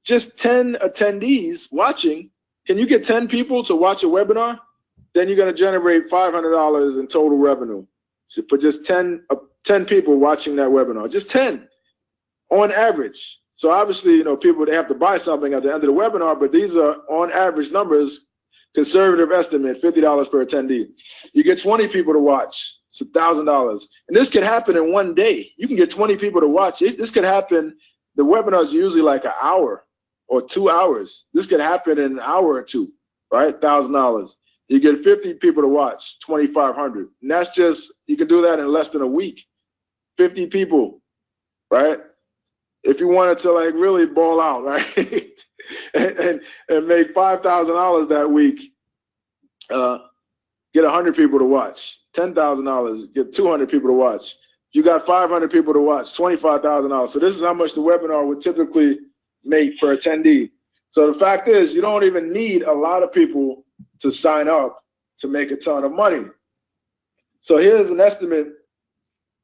just 10 attendees watching, can you get 10 people to watch a webinar? Then you're going to generate $500 in total revenue. So for just 10 people watching that webinar, just 10 on average. So obviously, you know, people, they have to buy something at the end of the webinar, but these are on average numbers, conservative estimate, $50 per attendee. You get 20 people to watch, it's $1,000. And this could happen in one day. You can get 20 people to watch. This could happen, the webinars are usually like an hour or 2 hours. This could happen in an hour or two, right? $1,000. You get 50 people to watch, $2,500. And that's just, you can do that in less than a week. 50 people, right? If you wanted to like really ball out, right? and make $5,000 that week, get 100 people to watch. $10,000, get 200 people to watch. You got 500 people to watch, $25,000. So this is how much the webinar would typically make per attendee. So the fact is, you don't even need a lot of people to sign up to make a ton of money. So here's an estimate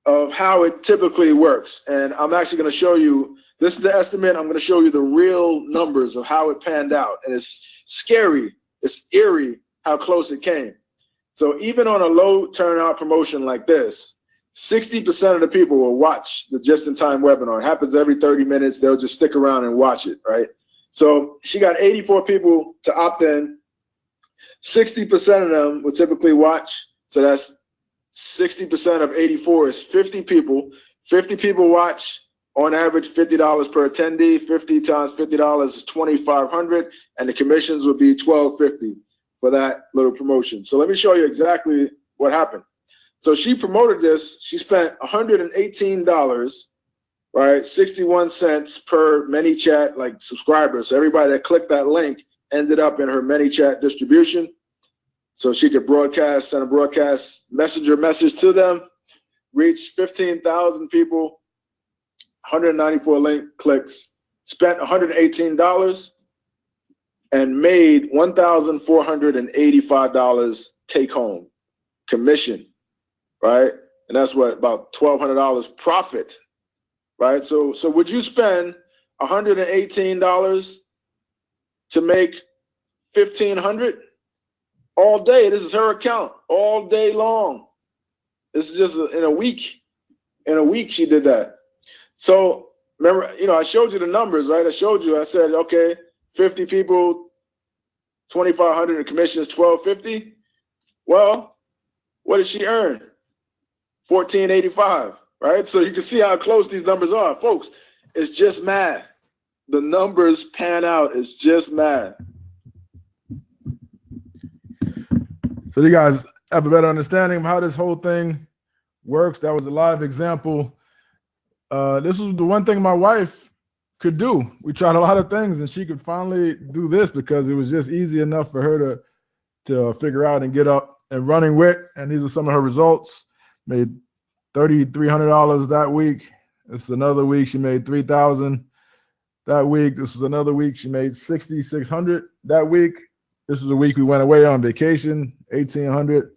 of how it typically works. And I'm actually going to show you, this is the estimate. I'm going to show you the real numbers of how it panned out. And it's scary. It's eerie how close it came. So even on a low turnout promotion like this, 60% of the people will watch the just-in-time webinar. It happens every 30 minutes. They'll just stick around and watch it, right? So she got 84 people to opt in. 60% of them will typically watch. So that's 60% of 84 is 50 people. 50 people watch, on average $50 per attendee. 50 times $50 is $2,500, and the commissions would be $1,250 for that little promotion. So let me show you exactly what happened. So she promoted this. She spent $118, right? 61 cents per ManyChat like subscriber. So everybody that clicked that link ended up in her ManyChat distribution. So she could broadcast, send a broadcast messenger message to them, reach 15,000 people, 194 link clicks, spent $118 and made $1,485 take home commission, right? And that's what, about $1,200 profit, right? So would you spend $118 to make $1,500 all day? This is her account all day long. This is just in a week. In a week she did that. So remember, you know, I showed you the numbers, right? I said, okay, 50 people, 2,500, and commission is $1,250. Well, what did she earn? $1,485, right? So you can see how close these numbers are, folks. It's just math. The numbers pan out. It's just math. So you guys have a better understanding of how this whole thing works. That was a live example. This was the one thing my wife could do. We tried a lot of things, and she could finally do this because it was just easy enough for her to figure out and get up and running with. And these are some of her results. Made $3,300 that week. This is another week she made $3,000 that week. This was another week she made $6,600 that week. This was a week we went away on vacation, $1,800.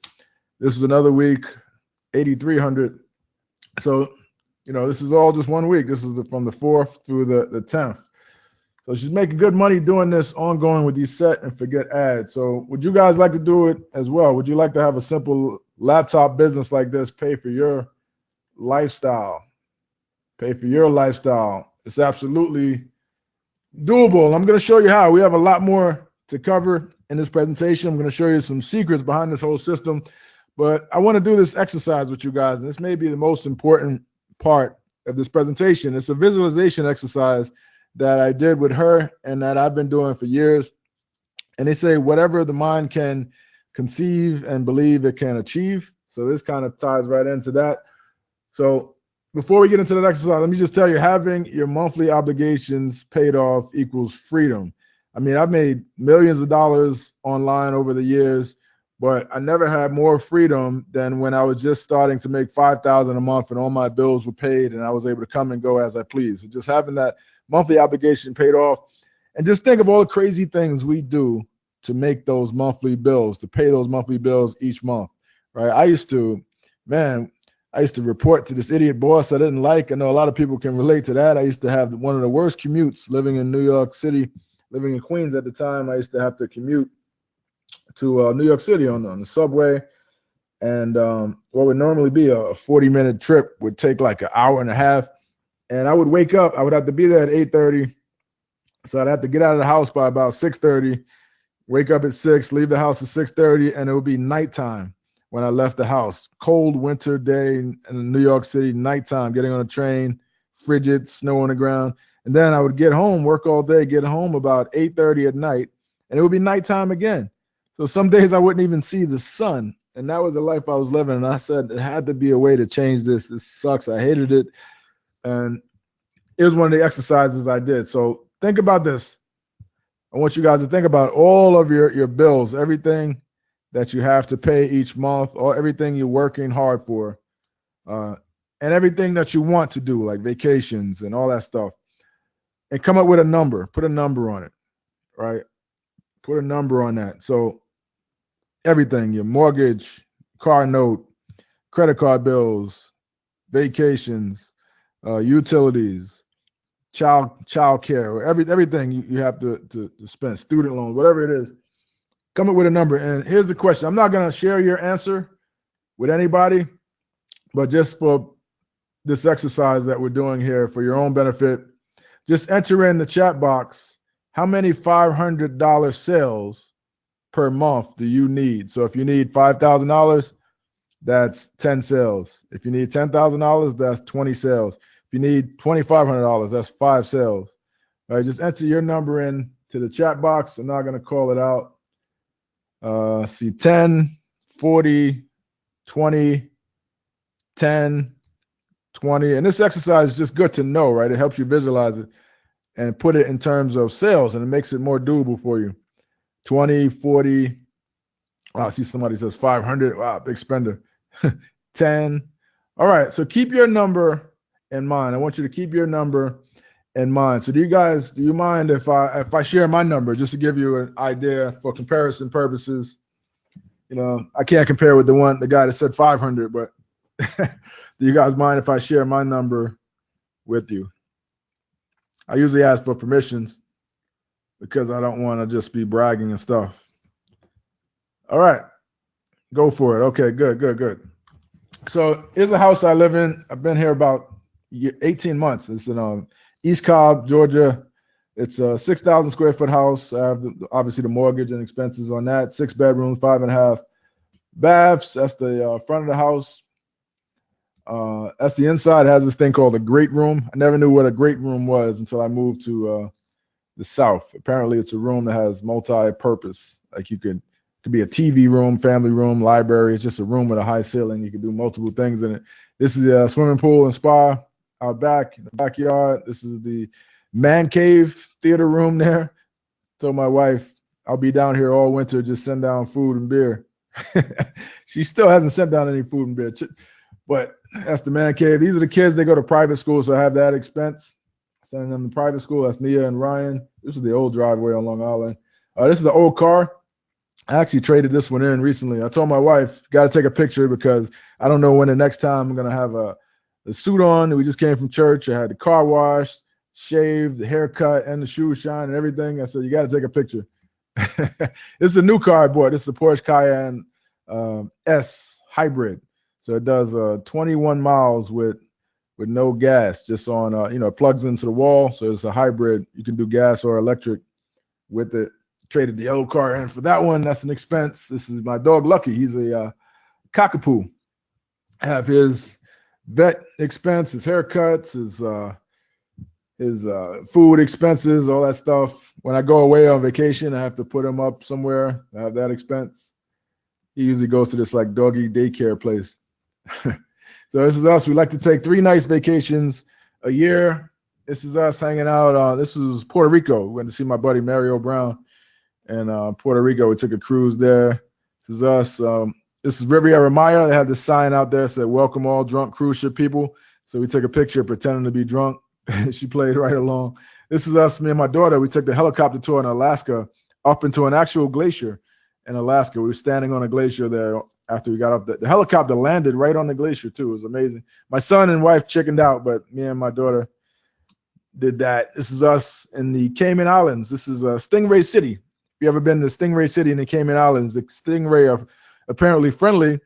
This was another week, $8,300. So, you know, this is all just one week. This is from the 4th through the 10th. So she's making good money doing this ongoing with these set and forget ads. So would you guys like to do it as well? Would you like to have a simple laptop business like this pay for your lifestyle? Pay for your lifestyle. It's absolutely doable. I'm going to show you how. We have a lot more to cover in this presentation. I'm going to show you some secrets behind this whole system. But I want to do this exercise with you guys, and this may be the most important part of this presentation. It's a visualization exercise that I did with her and that I've been doing for years. And they say whatever the mind can conceive and believe it can achieve. So this kind of ties right into that. So before we get into that exercise, let me just tell you, having your monthly obligations paid off equals freedom. I mean, I've made millions of dollars online over the years, but I never had more freedom than when I was just starting to make $5,000 a month and all my bills were paid and I was able to come and go as I please. So just having that monthly obligation paid off, and just think of all the crazy things we do to make those monthly bills, to pay those monthly bills each month, right? I used to report to this idiot boss I didn't like. I know a lot of people can relate to that. I used to have one of the worst commutes living in New York City, living in Queens at the time. I used to have to commute to New York City on the subway, and what would normally be a 40-minute trip would take like an hour and a half. And I would wake up, I would have to be there at 8:30, so I'd have to get out of the house by about 6:30, wake up at 6, leave the house at 6:30, and it would be nighttime when I left the house. Cold winter day in New York City, nighttime, getting on a train, frigid, snow on the ground. And then I would get home, work all day, get home about 8:30 at night, and it would be nighttime again. So some days I wouldn't even see the sun. And that was the life I was living. And I said, it had to be a way to change this. It sucks. I hated it. And it was one of the exercises I did. So think about this. I want you guys to think about all of your bills, everything that you have to pay each month, or everything you're working hard for. and everything that you want to do, like vacations and all that stuff, and come up with a number. Put a number on it, right? Put a number on that. So everything, your mortgage, car note, credit card bills, vacations, utilities, child care, everything you have to spend, student loans, whatever it is, come up with a number. And here's the question. I'm not going to share your answer with anybody, but just for this exercise that we're doing here for your own benefit, just enter in the chat box, how many $500 sales per month do you need? So if you need $5,000, that's 10 sales. If you need $10,000, that's 20 sales. If you need $2,500, that's 5 sales. All right, just enter your number in to the chat box. I'm not going to call it out. See 10, 40, 20, 10, 20. And this exercise is just good to know, right? It helps you visualize it and put it in terms of sales, and it makes it more doable for you. 20, 40. Wow, I see somebody says 500. Wow, big spender. 10. All right, so keep your number in mind. I want you to keep your number in mind. So do you mind if I share my number just to give you an idea for comparison purposes? You know, I can't compare with the guy that said 500, but do you guys mind if I share my number with you? I usually ask for permissions because I don't want to just be bragging and stuff. All right, go for it. Okay, good. So here's a house I live in. I've been here about 18 months. It's in East Cobb, Georgia. It's a 6,000 square foot house. I have obviously the mortgage and expenses on that. 6 bedrooms, 5.5 baths. That's the front of the house. That's the inside. It has this thing called a great room. I never knew what a great room was until I moved to the South. Apparently, it's a room that has multi-purpose. Like it could be a TV room, family room, library. It's just a room with a high ceiling. You can do multiple things in it. This is a swimming pool and spa out back in the backyard. This is the man cave theater room there. Told my wife I'll be down here all winter, just send down food and beer. She still hasn't sent down any food and beer, but that's the man cave. These are the kids. They go to private school, so I have that expense. Sending them to private school. That's Nia and Ryan. This is the old driveway on Long Island. This is the old car. I actually traded this one in recently. I told my wife, got to take a picture because I don't know when the next time I'm going to have a suit on. We just came from church. I had the car washed, shaved, the haircut, and the shoes shine and everything. I said, you got to take a picture. This is a new car I bought. This is the Porsche Cayenne S Hybrid. So it does 21 miles with no gas, just on, it plugs into the wall. So it's a hybrid. You can do gas or electric with it. Traded the old car in for that one. That's an expense. This is my dog, Lucky. He's a cockapoo. I have his vet expense, his haircuts, his food expenses, all that stuff. When I go away on vacation, I have to put him up somewhere. I have that expense. He usually goes to this like doggy daycare place. So this is us. We like to take 3 nice vacations a year. This is us hanging out. This was Puerto Rico. We went to see my buddy Mario Brown in Puerto Rico. We took a cruise there. This is us. This is Riviera Maya. They had this sign out there that said, welcome all drunk cruise ship people. So we took a picture pretending to be drunk. She played right along. This is us, me and my daughter. We took the helicopter tour in Alaska up into an actual glacier in Alaska. We were standing on a glacier there after we got up. The helicopter landed right on the glacier too. It was amazing. My son and wife chickened out, but me and my daughter did that. This is us in the Cayman Islands. This is Stingray City. If you ever been to Stingray City in the Cayman Islands, the stingray are apparently friendly,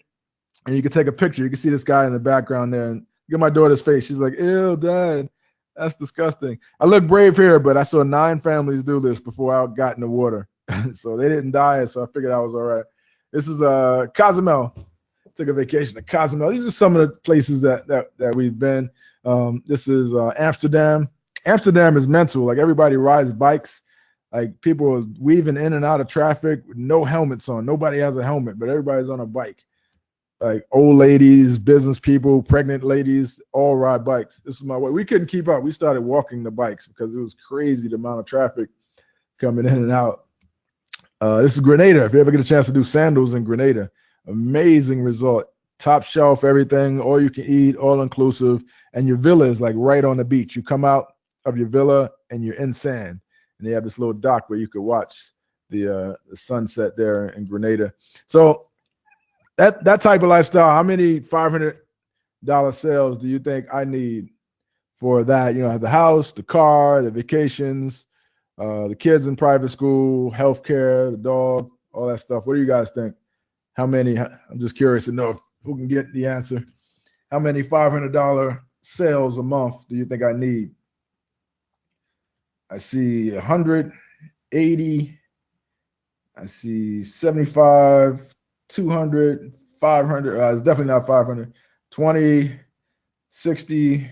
and you can take a picture. You can see this guy in the background there, and look at my daughter's face. She's like, ew, Dad, that's disgusting. I look brave here, but I saw 9 families do this before I got in the water. So they didn't die, so I figured I was all right. This is Cozumel. Took a vacation to Cozumel. These are some of the places that we've been. This is Amsterdam. Amsterdam is mental. Like, everybody rides bikes. Like, people are weaving in and out of traffic with no helmets on. Nobody has a helmet, but everybody's on a bike. Like, old ladies, business people, pregnant ladies, all ride bikes. This is my way. We couldn't keep up. We started walking the bikes because it was crazy the amount of traffic coming in and out. This is Grenada. If you ever get a chance to do sandals in Grenada, amazing resort. top shelf, everything, all you can eat, all inclusive. And your villa is like right on the beach. You come out of your villa and you're in sand. And they have this little dock where you could watch the sunset there in Grenada. So that type of lifestyle, how many $500 sales do you think I need for that? You know, have the house, the car, the vacations, the kids in private school, healthcare, the dog, all that stuff. What do you guys think? How many? I'm just curious to know who can get the answer. How many $500 sales a month do you think I need? I see 180. I see 75, 200, 500. It's definitely not 500. 20, 60,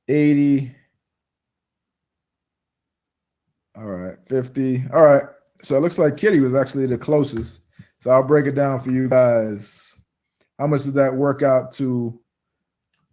80. All right, 50. All right. So it looks like Kitty was actually the closest. So I'll break it down for you guys. How much does that work out to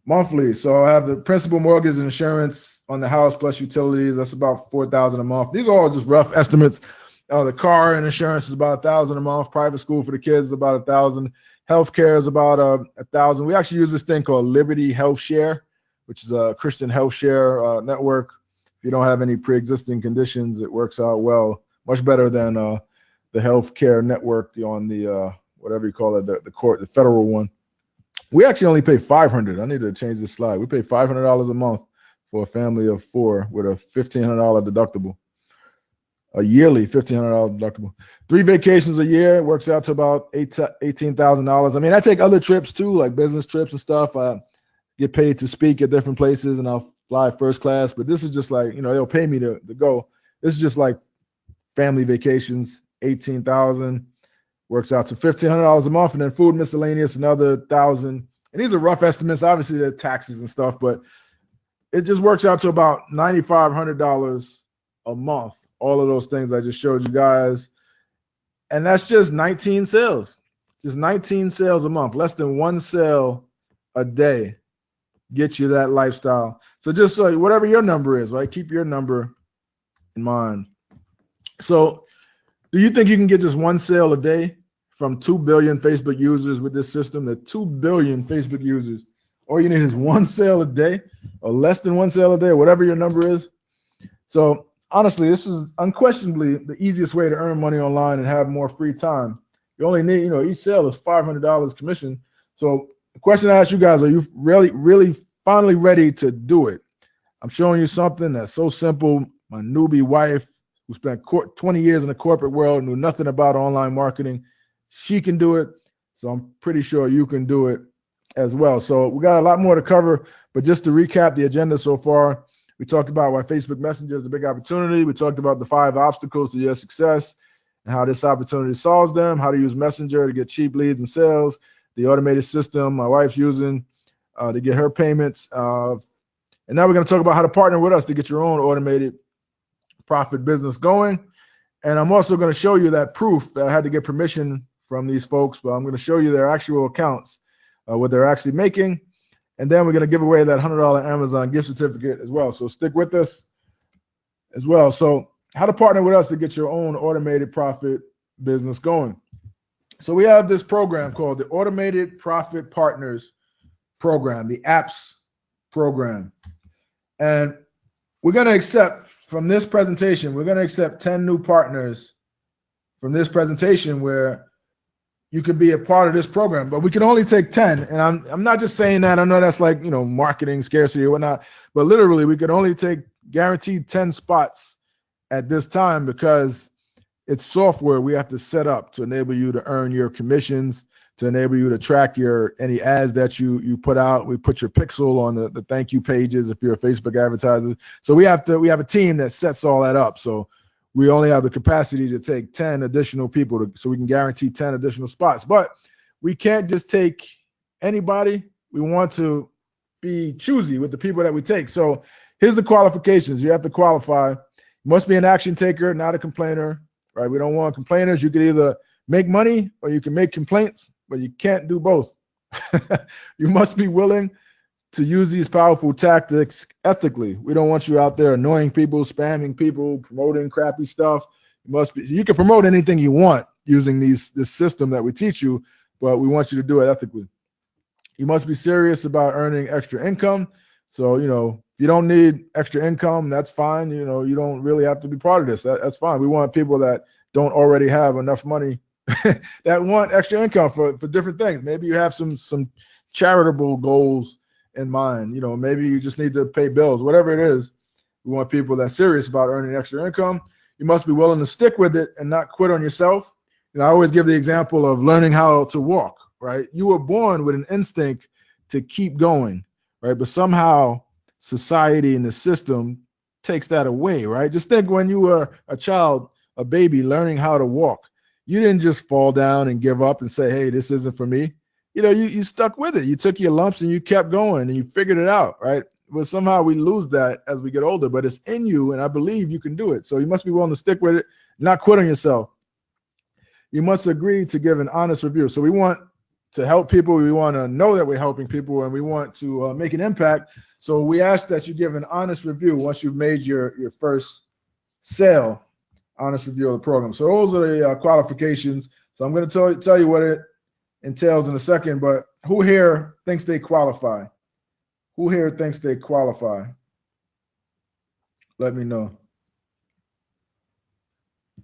monthly? So I have the principal, mortgage, and insurance on the house plus utilities. That's about $4,000 a month. These are all just rough estimates. The car and insurance is about $1,000 a month. Private school for the kids is about $1,000. Healthcare is about $1,000. We actually use this thing called Liberty Health Share, which is a Christian health share network. If you don't have any pre-existing conditions, it works out well, much better than the healthcare network on the whatever you call it, the federal one. We actually only pay $500. I need to change this slide. We pay $500 a month for a family of 4 with a $1,500 deductible. A yearly $1,500 deductible. 3 vacations a year works out to about $18,000. I mean, I take other trips too, like business trips and stuff. I get paid to speak at different places, and I'll fly first class. But this is just like, you know, they'll pay me to go. This is just like family vacations. $18,000 works out to $1,500 a month, and then food miscellaneous another $1,000. And these are rough estimates. Obviously, they're taxes and stuff, but it just works out to about $9,500 a month. All of those things I just showed you guys. And that's just 19 sales. Just 19 sales a month. Less than 1 sale a day gets you that lifestyle. So just like whatever your number is, right? Keep your number in mind. So do you think you can get just 1 sale a day from 2 billion Facebook users with this system? The 2 billion Facebook users. All you need is 1 sale a day or less than 1 sale a day, whatever your number is. So honestly, this is unquestionably the easiest way to earn money online and have more free time. You only need, each sale is $500 commission. So the question I ask you guys, are you really finally ready to do it? I'm showing you something that's so simple. My newbie wife, who spent 20 years in the corporate world, knew nothing about online marketing. She can do it. So I'm pretty sure you can do it as well. So we got a lot more to cover, but just to recap the agenda so far, we talked about why Facebook Messenger is a big opportunity. We talked about the 5 obstacles to your success and how this opportunity solves them, how to use Messenger to get cheap leads and sales, the automated system my wife's using to get her payments. And now we're going to talk about how to partner with us to get your own automated profit business going. And I'm also going to show you that proof that I had to get permission from these folks, but I'm going to show you their actual accounts, what they're actually making. And then we're going to give away that $100 Amazon gift certificate as well. So stick with us as well. So how to partner with us to get your own automated profit business going. So we have this program called the Automated Profit Partners Program, the APPS program. And we're going to accept from this presentation, we're going to accept 10 new partners from this presentation where you could be a part of this program, but we can only take 10. And I'm not just saying that. I know that's like, marketing scarcity or whatnot, but literally we could only take guaranteed 10 spots at this time because it's software we have to set up to enable you to earn your commissions, to enable you to track any ads that you put out. We put your pixel on the thank you pages if you're a Facebook advertiser. So we have a team that sets all that up. So we only have the capacity to take 10 additional people so we can guarantee 10 additional spots. But we can't just take anybody. We want to be choosy with the people that we take. So here's the qualifications. You have to qualify. You must be an action taker, not a complainer, right? We don't want complainers. You can either make money or you can make complaints, but you can't do both. You must be willing to use these powerful tactics ethically. We don't want you out there annoying people, spamming people, promoting crappy stuff. You can promote anything you want using this system that we teach you, but we want you to do it ethically. You must be serious about earning extra income. So, you know, if you don't need extra income, that's fine. You know, you don't really have to be part of this. That's fine. We want people that don't already have enough money that want extra income for different things. Maybe you have some charitable goals in mind. You know, maybe you just need to pay bills, whatever it is. We want people that's serious about earning extra income. You must be willing to stick with it and not quit on yourself. You know, I always give the example of learning how to walk, right? You were born with an instinct to keep going, right? But somehow society and the system takes that away, right? Just think when you were a child, a baby learning how to walk. You didn't just fall down and give up and say, hey, this isn't for me. You know, you stuck with it. You took your lumps and you kept going and you figured it out, right? But somehow we lose that as we get older, but it's in you, and I believe you can do it. So you must be willing to stick with it, not quit on yourself. You must agree to give an honest review. So we want to help people. We want to know that we're helping people, and we want to make an impact. So we ask that you give an honest review once you've made your first sale, honest review of the program. So those are the qualifications. So I'm going to tell you what it entails in a second, but who here thinks they qualify? Who here thinks they qualify? Let me know.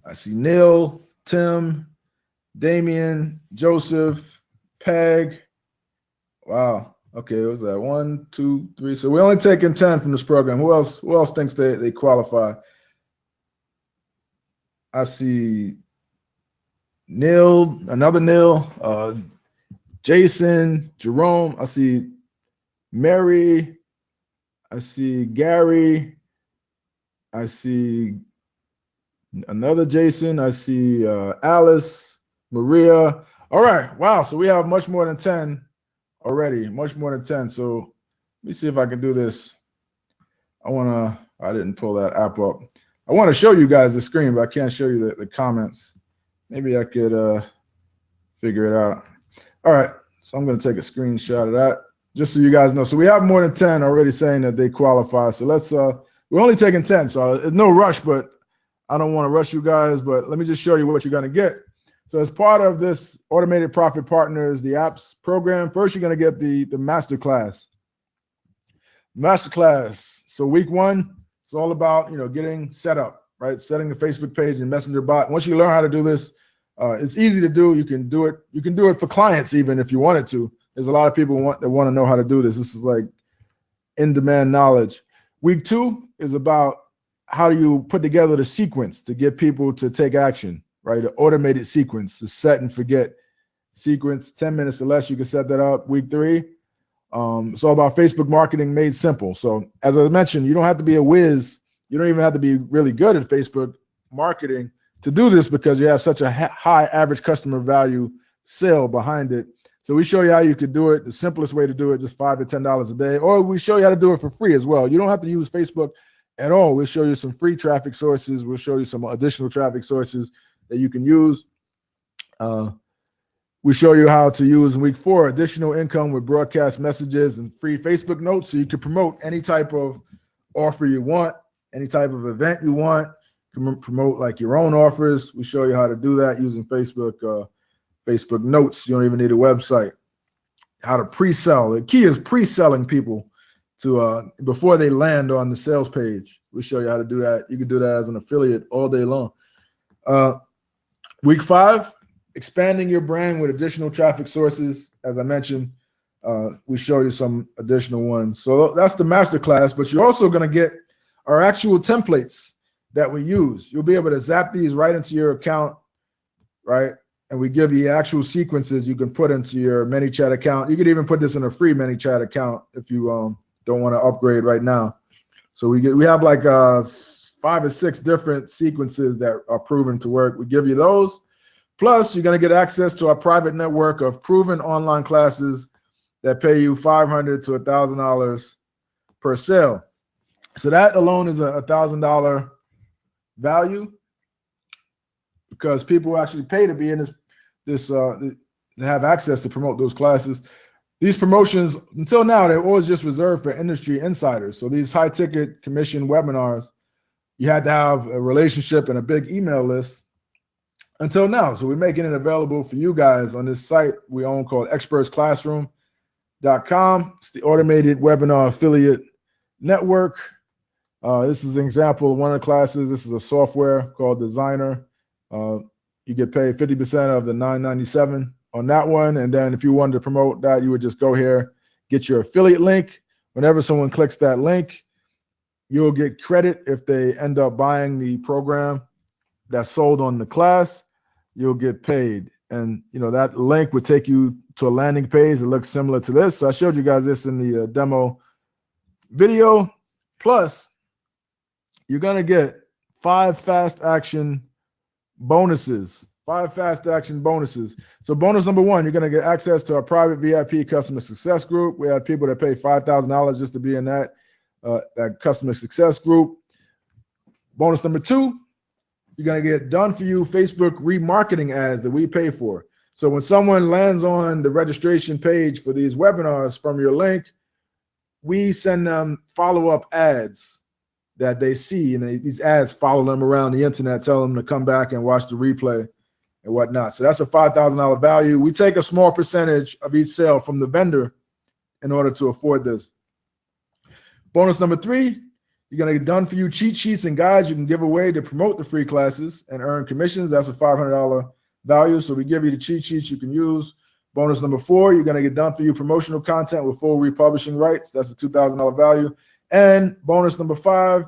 I see Neil, Tim, Damien, Joseph, Peg. Wow. Okay, what was that? 1, 2, 3. So we're only taking 10 from this program. Who else thinks they qualify? I see Neil, another Neil, Jason, Jerome. I see Mary. I see Gary. I see another Jason. I see Alice, Maria. All right. Wow. So we have much more than 10 already. Much more than 10. So let me see if I can do this. I didn't pull that app up. I want to show you guys the screen, but I can't show you the comments. Maybe I could figure it out. All right. So I'm going to take a screenshot of that just so you guys know. So we have more than 10 already saying that they qualify. So let's, we're only taking 10. So there's no rush, but I don't want to rush you guys, but let me just show you what you're going to get. So as part of this Automated Profit Partners, the apps program, first you're going to get the masterclass. Masterclass. So week 1, it's all about, you know, getting set up, right? Setting the Facebook page and Messenger bot. Once you learn how to do this, it's easy to do. You can do it. You can do it for clients even if you wanted to. There's a lot of people that want to know how to do this. This is like in-demand knowledge. Week 2 is about how do you put together the sequence to get people to take action, right? An automated sequence, the set and forget sequence, 10 minutes or less. You can set that up. Week 3. It's all about Facebook marketing made simple. So as I mentioned, you don't have to be a whiz. You don't even have to be really good at Facebook marketing to do this because you have such a high average customer value sale behind it. So we show you how you could do it. The simplest way to do it, just $5 to $10 a day, or we show you how to do it for free as well. You don't have to use Facebook at all. We'll show you some free traffic sources. We'll show you some additional traffic sources that you can use. We show you how to use in week 4 additional income with broadcast messages and free Facebook notes, so you can promote any type of offer you want, any type of event you want. You can promote like your own offers. We show you how to do that using Facebook Facebook notes. You don't even need a website. How to pre-sell. The key is pre-selling people to before they land on the sales page. We show you how to do that. You can do that as an affiliate all day long. Week 5. Expanding your brand with additional traffic sources. As I mentioned, we show you some additional ones. So that's the masterclass, but you're also going to get our actual templates that we use. You'll be able to zap these right into your account, right? And we give you actual sequences you can put into your ManyChat account. You could even put this in a free ManyChat account if you don't want to upgrade right now. So we have like 5 or 6 different sequences that are proven to work. We give you those. Plus, you're going to get access to our private network of proven online classes that pay you $500 to $1,000 per sale. So that alone is a $1,000 value because people actually pay to be in to have access to promote those classes. These promotions, until now, they're always just reserved for industry insiders. So these high-ticket commission webinars, you had to have a relationship and a big email list. until now. So we're making it available for you guys on this site we own called expertsclassroom.com. It's the automated webinar affiliate network. This is an example of one of the classes. This is a software called Designer. You get paid 50% of the $9.97 on that one. And then if you wanted to promote that, you would just go here, get your affiliate link. Whenever someone clicks that link, you'll get credit if they end up buying the program that's sold on the class. You'll get paid. And that link would take you to a landing page that looks similar to this. So I showed you guys this in the demo video. Plus, you're going to get 5 fast action bonuses. 5 fast action bonuses. So bonus number 1, you're going to get access to our private VIP customer success group. We have people that pay $5,000 just to be in that customer success group. Bonus number 2, you're going to get done for you Facebook remarketing ads that we pay for. So when someone lands on the registration page for these webinars from your link, we send them follow-up ads that they see, and these ads follow them around the internet, tell them to come back and watch the replay and whatnot. So that's a $5,000 value. We take a small percentage of each sale from the vendor in order to afford this. Bonus number 3, you're going to get done for you cheat sheets and guides you can give away to promote the free classes and earn commissions. That's a $500 value. So we give you the cheat sheets you can use. Bonus number 4, you're going to get done for you promotional content with full republishing rights. That's a $2,000 value. And bonus number 5,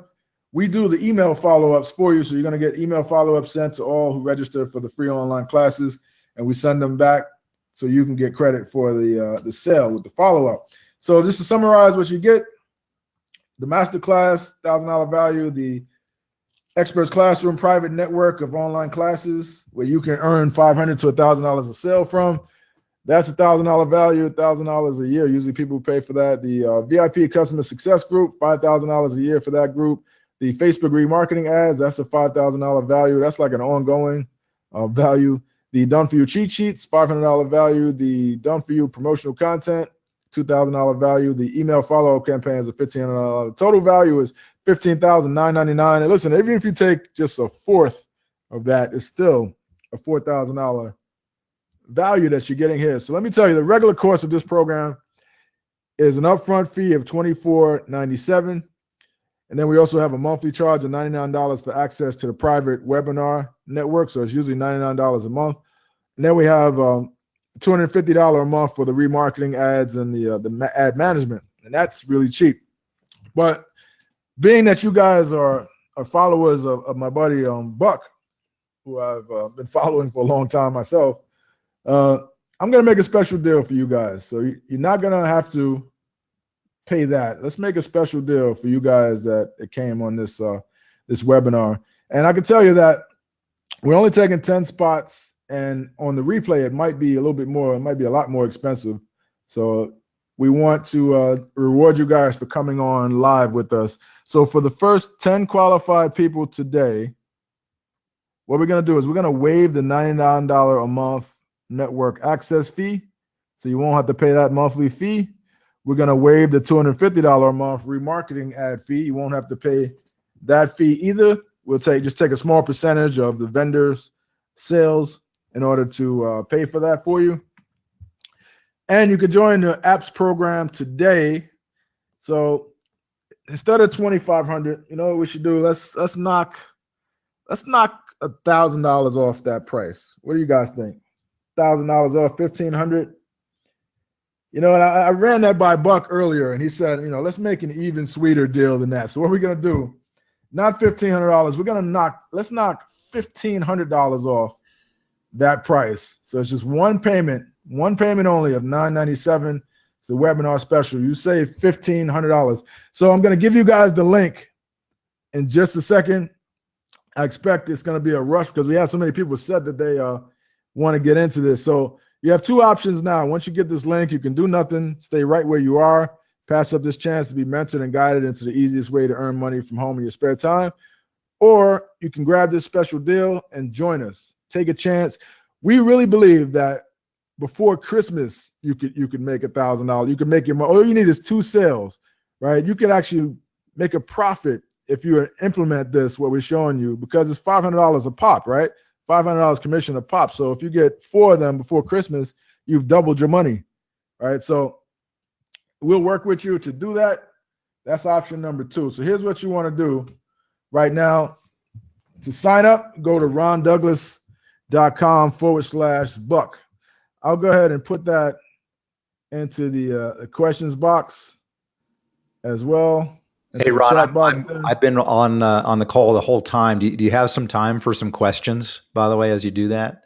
we do the email follow-ups for you. So you're going to get email follow-ups sent to all who register for the free online classes, and we send them back so you can get credit for the sale with the follow-up. So just to summarize what you get: the masterclass, $1,000 value; the Experts Classroom private network of online classes where you can earn $500 to $1,000 a sale from. That's a $1,000 value, $1,000 a year. Usually people pay for that. The VIP customer success group, $5,000 a year for that group. The Facebook remarketing ads, that's a $5,000 value. That's like an ongoing value. The done for you cheat sheets, $500 value. The done for you promotional content, $2,000 value. The email follow-up campaigns are $1,500. Total value is $15,999. And listen, even if you take just a fourth of that, it's still a $4,000 value that you're getting here. So let me tell you, the regular course of this program is an upfront fee of $24.97. And then we also have a monthly charge of $99 for access to the private webinar network. So it's usually $99 a month. And then we have $250 a month for the remarketing ads and the ad management. And that's really cheap. But being that you guys are followers of my buddy Buck, who I've been following for a long time myself, I'm going to make a special deal for you guys. So you're not going to have to pay that. Let's make a special deal for you guys that came on this webinar. And I can tell you that we're only taking 10 spots, and on the replay it might be a little bit more, it might be a lot more expensive. So we want to reward you guys for coming on live with us. So for the first 10 qualified people today, what we're going to do is we're going to waive the $99 a month network access fee. So you won't have to pay that monthly fee. We're going to waive the $250 a month remarketing ad fee. You won't have to pay that fee either. We'll just take a small percentage of the vendor's sales in order to pay for that for you. And you can join the apps program today. So instead of $2,500, you know what we should do? Let's knock $1,000 off that price. What do you guys think? $1,000 off $1,500. You know, and I ran that by Buck earlier, and he said, you know, let's make an even sweeter deal than that. So what we're gonna do? Not $1,500. We're gonna let's knock $1,500 off that price. So it's just one payment only of $997. It's the webinar special. You save $1,500. So I'm gonna give you guys the link in just a second. I expect it's gonna be a rush because we have so many people said that they want to get into this. So you have two options now. Once you get this link, you can do nothing, stay right where you are, pass up this chance to be mentored and guided into the easiest way to earn money from home in your spare time, or you can grab this special deal and join us. Take a chance. We really believe that before Christmas, you could make $1,000. You can make your money. All you need is 2 sales, right? You can actually make a profit if you implement this, what we're showing you, because it's $500 a pop, right? $500 commission a pop. So if you get 4 of them before Christmas, you've doubled your money. All right. So we'll work with you to do that. That's option number 2. So here's what you want to do right now. To sign up, go to rondouglas.com/buck. I'll go ahead and put that into the questions box as well. Hey, Ron, I've been on the call the whole time. Do you have some time for some questions, by the way, as you do that?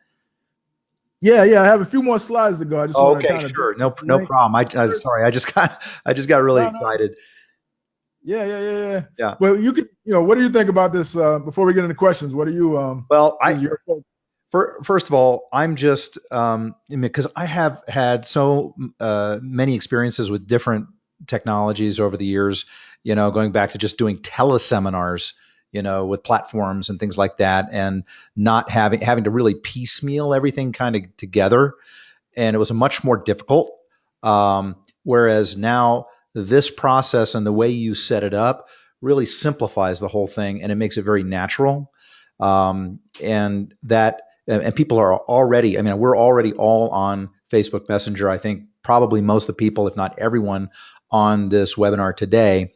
Yeah, I have a few more slides to go. I just okay, sure, no problem. Sorry, I just got really excited. Yeah. Well, you could, what do you think about this? Before we get into questions, what do you? Well, first of all, I'm just because I have had so many experiences with different technologies over the years. Going back to just doing teleseminars, with platforms and things like that, and not having to really piecemeal everything kind of together, and it was much more difficult. Whereas now, this process and the way you set it up really simplifies the whole thing, and it makes it very natural. And people are already, we're already all on Facebook Messenger. I think probably most of the people, if not everyone on this webinar today,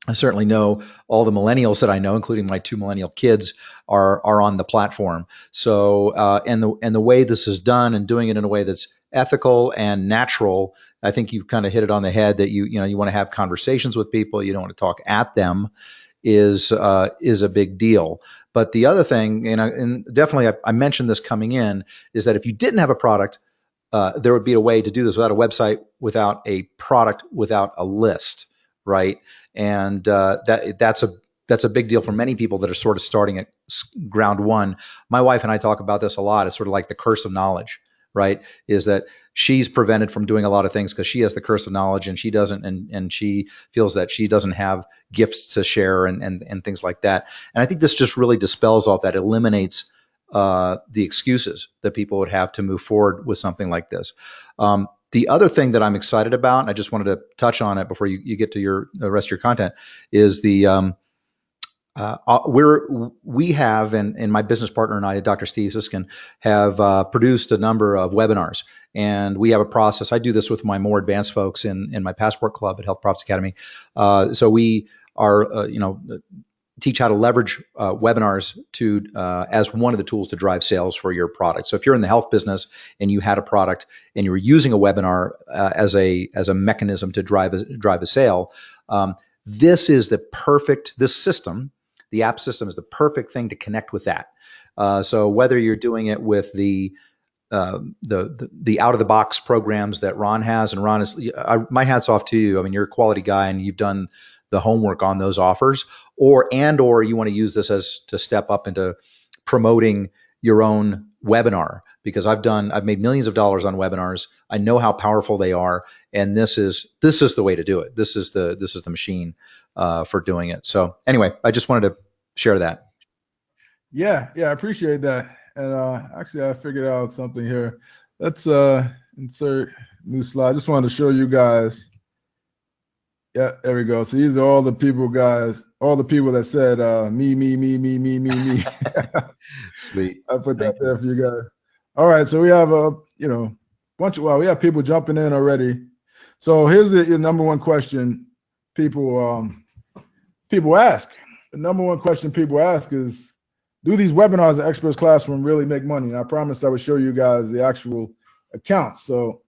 I certainly know all the millennials that I know, including my 2 millennial kids, are on the platform. So, and the way this is done, and doing it in a way that's ethical and natural, I think you kind of hit it on the head that you want to have conversations with people. You don't want to talk at them, is a big deal. But the other thing, and definitely I mentioned this coming in, is that if you didn't have a product, there would be a way to do this without a website, without a product, without a list, right? And that's a big deal for many people that are sort of starting at ground one. My wife and I talk about this a lot. It's sort of like the curse of knowledge, right? Is that she's prevented from doing a lot of things because she has the curse of knowledge, and she doesn't, and she feels that she doesn't have gifts to share and things like that. And I think this just really dispels all that, eliminates the excuses that people would have to move forward with something like this. The other thing that I'm excited about, and I just wanted to touch on it before you get to the rest of your content, is the we have, and my business partner and I, Dr. Steve Siskin, have produced a number of webinars, and we have a process. I do this with my more advanced folks in my Passport Club at Health Profits Academy. So we are, teach how to leverage webinars to as one of the tools to drive sales for your product. So if you're in the health business and you had a product and you were using a webinar as a mechanism to drive a sale, this system, the app system, is the perfect thing to connect with that. So whether you're doing it with the out of the box programs that Ron has, and Ron is, my hat's off to you. You're a quality guy, and you've done the homework on those offers, or you want to use this to step up into promoting your own webinar, because I've made millions of dollars on webinars. I know how powerful they are, and this is the way to do it. This is the machine for doing it. So anyway, I just wanted to share that. Yeah, I appreciate that. And actually, I figured out something here. Let's insert new slide. I just wanted to show you guys. Yeah, there we go. So these are all the people, guys, all the people that said me. Sweet. I put that there for you guys. All right, so we have a we have people jumping in already. So here's the number one question people ask. The number one question people ask is, do these webinars in Experts Classroom really make money? And I promised I would show you guys the actual accounts. So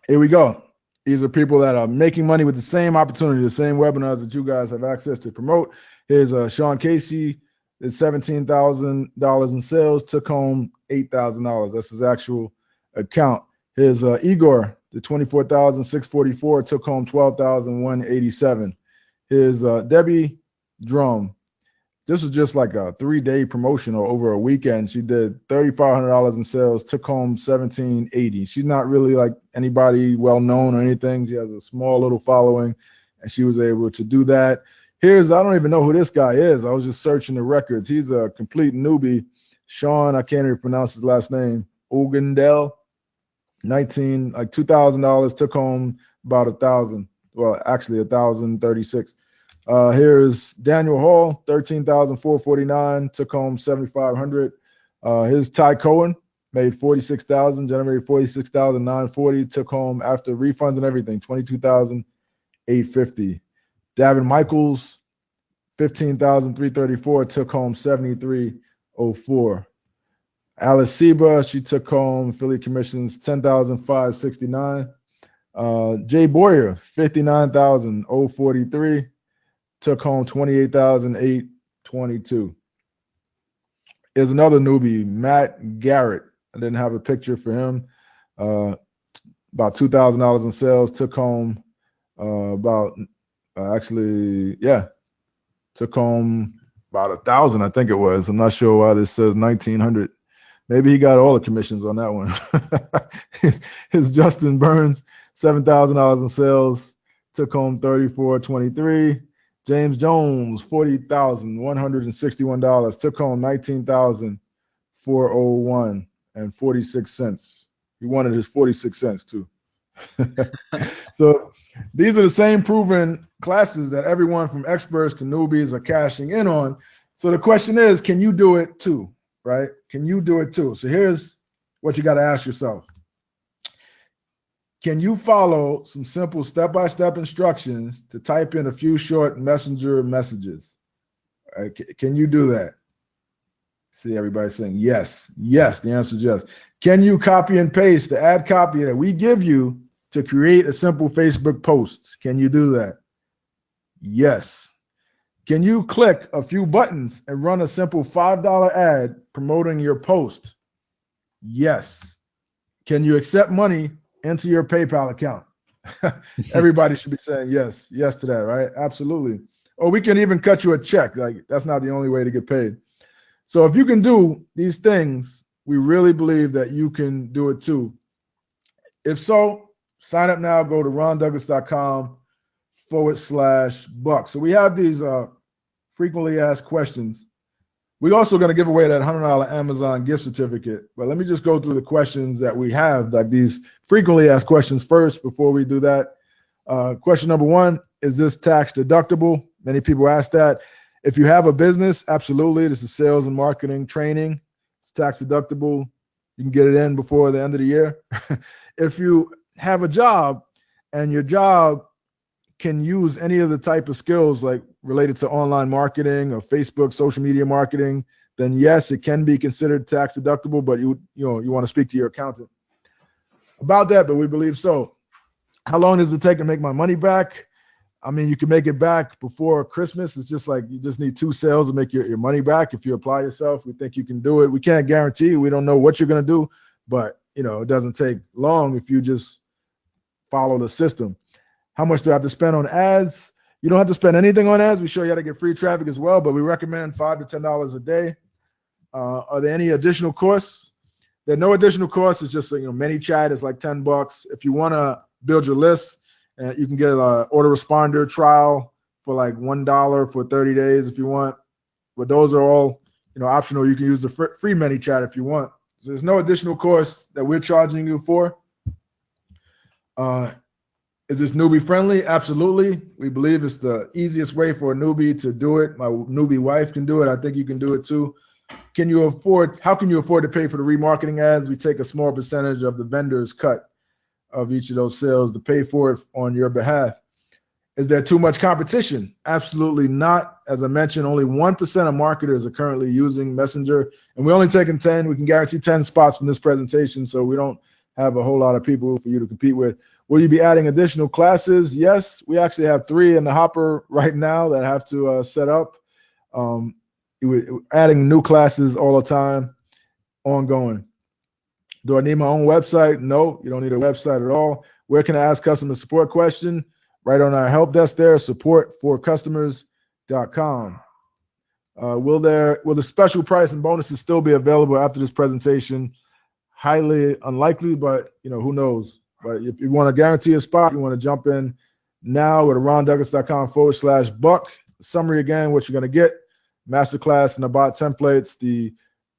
here we go. These are people that are making money with the same opportunity, the same webinars that you guys have access to promote. Here's Sean Casey, is $17,000 in sales, took home $8,000. That's his actual account. Here's Igor, the $24,644, took home $12,187. Here's Debbie Drum. This is just like a 3-day promotion or over a weekend. She did $3,500 in sales, took home $1,780. She's not really like anybody well known or anything. She has a small little following, and she was able to do that. Here's, I don't even know who this guy is. I was just searching the records. He's a complete newbie. Sean, I can't even pronounce his last name. Ogendel, $2,000, took home about $1,000. Well, actually $1,036. Here's Daniel Hall, $13,449, took home $7,500. Here's Ty Cohen, made $46,000, generated $46,940, took home after refunds and everything, $22,850. Davin Michaels, $15,334, took home $73,004. Alice Seba, she took home Philly commissions $10,569. Jay Boyer, $59,043, took home $28,822. Here's another newbie, Matt Garrett. I didn't have a picture for him. About $2,000 in sales, took home took home about 1,000, I think it was. I'm not sure why this says 1,900. Maybe he got all the commissions on that one. His Justin Burns, $7,000 in sales, took home $34,23. James Jones, $40,161, took home $19,401 and 46 cents. He wanted his 46 cents too. So these are the same proven classes that everyone from experts to newbies are cashing in on. So the question is, can you do it too, right? Can you do it too? So here's what you got to ask yourself. Can you follow some simple step-by-step instructions to type in a few short messenger messages? Right? Can you do that? See everybody saying yes. Yes, the answer is yes. Can you copy and paste the ad copy that we give you to create a simple Facebook post? Can you do that? Yes. Can you click a few buttons and run a simple $5 ad promoting your post? Yes. Can you accept money into your PayPal account? Everybody should be saying yes to that, right? Absolutely. Or we can even cut you a check. Like, that's not the only way to get paid. So if you can do these things, we really believe that you can do it too. If so, sign up now. Go to rondouglas.com/buck. So we have these frequently asked questions. We're also going to give away that $100 Amazon gift certificate. But let me just go through the questions that we have, like these frequently asked questions first before we do that. Question number one, is this tax deductible? Many people ask that. If you have a business, absolutely. This is sales and marketing training. It's tax deductible. You can get it in before the end of the year. If you have a job and your job can use any of the type of skills like related to online marketing or Facebook, social media marketing, then yes, it can be considered tax deductible, but you want to speak to your accountant about that, but we believe so. How long does it take to make my money back? I mean, you can make it back before Christmas. It's just like you just need 2 sales to make your money back. If you apply yourself, we think you can do it. We can't guarantee. We don't know what you're going to do, but it doesn't take long if you just follow the system. How much do I have to spend on ads? You don't have to spend anything on ads. We show you how to get free traffic as well, but we recommend $5 to $10 a day. Are there any additional costs? There are no additional costs. It's just ManyChat is like $10. If you want to build your list, you can get an autoresponder trial for like $1 for 30 days if you want. But those are all optional. You can use the free ManyChat if you want. So there's no additional costs that we're charging you for. Is this newbie friendly? Absolutely. We believe it's the easiest way for a newbie to do it. My newbie wife can do it. I think you can do it too. How can you afford to pay for the remarketing ads? We take a small percentage of the vendor's cut of each of those sales to pay for it on your behalf. Is there too much competition? Absolutely not. As I mentioned, only 1% of marketers are currently using Messenger, and we're only taking 10. We can guarantee 10 spots from this presentation, so we don't have a whole lot of people for you to compete with. Will you be adding additional classes? Yes, we actually have 3 in the hopper right now that have to set up. We're adding new classes all the time, ongoing. Do I need my own website? No, you don't need a website at all. Where can I ask customer support question? Right on our help desk there, support4customers.com. Will the special price and bonuses still be available after this presentation? Highly unlikely, but who knows? But if you want to guarantee a spot, you want to jump in now with rondouglas.com/buck. Summary again, what you're going to get: masterclass and about templates, the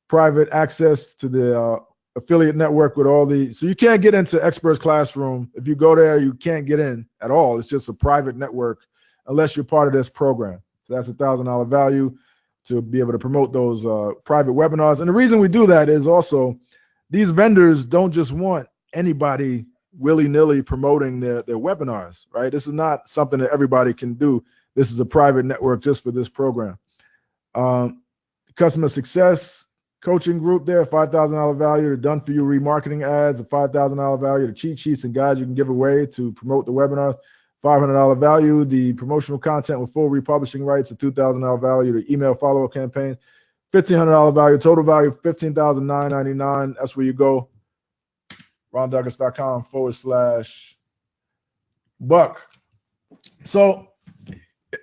private access to the affiliate network with all the, so you can't get into Experts Classroom. If you go there, you can't get in at all. It's just a private network unless you're part of this program. So that's $1,000 value to be able to promote those private webinars. And the reason we do that is also these vendors don't just want anybody willy-nilly promoting their webinars, right? This is not something that everybody can do. This is a private network just for this program. Customer success coaching group there, $5,000 value, the done for you remarketing ads, a $5,000 value, the cheat sheets and guides you can give away to promote the webinars, $500 value, the promotional content with full republishing rights, a $2,000 value, the email follow-up campaigns, $1,500 value, total value, $15,999. That's where you go. RonDouglas.com/buck. So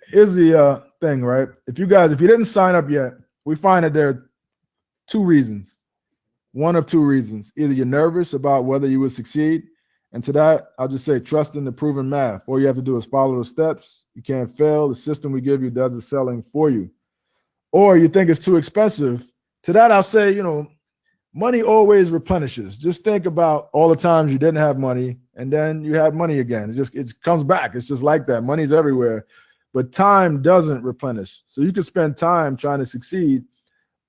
here's the thing, right? If you didn't sign up yet, we find that there are two reasons. One of two reasons. Either you're nervous about whether you will succeed. And to that, I'll just say, trust in the proven math. All you have to do is follow the steps. You can't fail. The system we give you does the selling for you. Or you think it's too expensive. To that, I'll say, money always replenishes. Just think about all the times you didn't have money and then you had money again. It comes back. It's just like that. Money's everywhere. But time doesn't replenish. So you can spend time trying to succeed,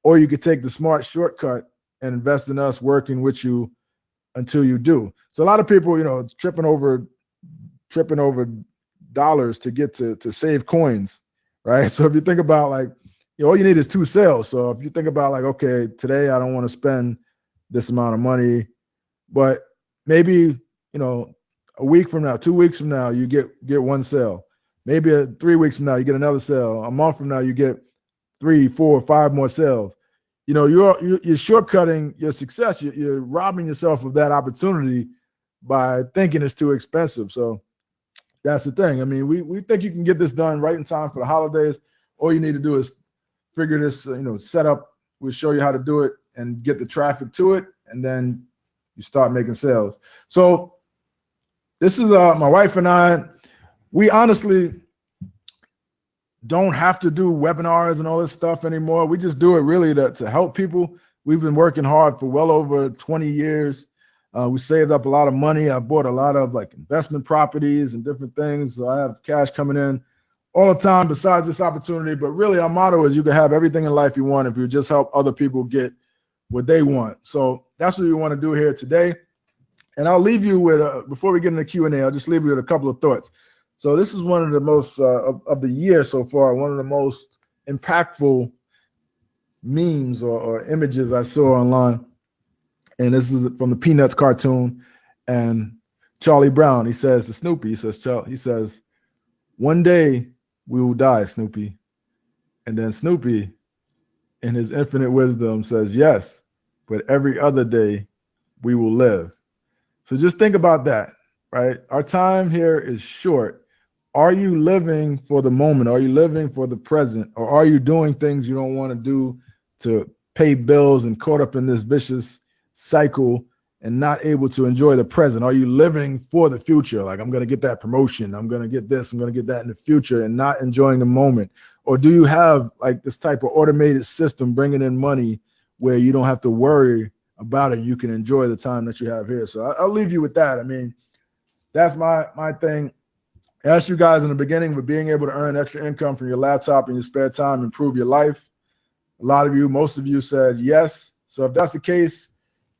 or you could take the smart shortcut and invest in us working with you until you do. So a lot of people, tripping over dollars to get to save coins, right? So if you think about all you need is 2 sales. So if you think about okay, today I don't want to spend this amount of money, but maybe, a week from now, 2 weeks from now, you get 1 sale. Maybe 3 weeks from now, you get another sale. A month from now, you get 3, 4, 5 more sales. You're shortcutting your success. You're robbing yourself of that opportunity by thinking it's too expensive. So that's the thing. I mean, we think you can get this done right in time for the holidays. All you need to do is figure this, set up. We'll show you how to do it and get the traffic to it, and then you start making sales. So this is my wife and I. We honestly don't have to do webinars and all this stuff anymore. We just do it really to help people. We've been working hard for well over 20 years. We saved up a lot of money. I bought a lot of investment properties and different things. So I have cash coming in all the time besides this opportunity. But really our motto is you can have everything in life you want if you just help other people get what they want. So that's what we want to do here today. And I'll leave you with, before we get into Q&A, I'll just leave you with a couple of thoughts. So this is one of the most, of the year so far, one of the most impactful memes or images I saw online. And this is from the Peanuts cartoon. And Charlie Brown, he says to Snoopy, he says, "One day we will die, Snoopy." And then Snoopy, in his infinite wisdom, says, "Yes, but every other day we will live." So just think about that, right? Our time here is short. Are you living for the moment? Are you living for the present? Or are you doing things you don't want to do to pay bills and caught up in this vicious cycle and not able to enjoy the present? Are you living for the future? I'm going to get that promotion. I'm going to get this. I'm going to get that in the future, and not enjoying the moment. Or do you have this type of automated system bringing in money where you don't have to worry about it? You can enjoy the time that you have here. So I'll leave you with that. I mean, that's my thing. I asked you guys in the beginning, with being able to earn extra income from your laptop in your spare time, improve your life. A lot of you, most of you said yes. So if that's the case,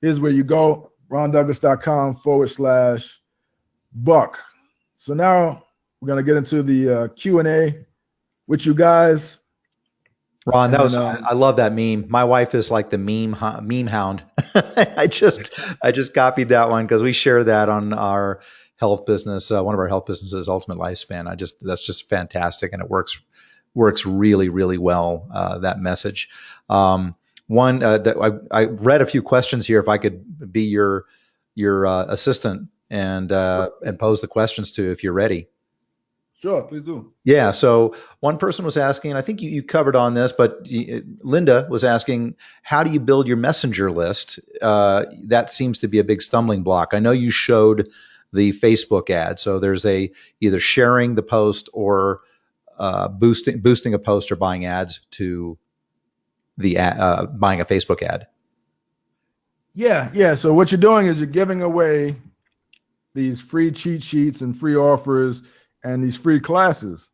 here's where you go, RonDouglas.com/buck. So now we're going to get into the Q&A with you guys. Ron, that was, I love that meme. My wife is like the meme hound. I just copied that one because we share that on our health business. One of our health businesses, Ultimate Lifespan. That's just fantastic. And it works really, really well, that message. One that I read a few questions here. If I could be your assistant and pose the questions to, if you're ready. Sure, please do. Yeah. So one person was asking, and I think you covered on this, but Linda was asking, how do you build your messenger list? That seems to be a big stumbling block. I know you showed the Facebook ad. So there's either sharing the post or boosting a post or buying ads to the buying a Facebook ad. Yeah. So what you're doing is you're giving away these free cheat sheets and free offers and these free classes.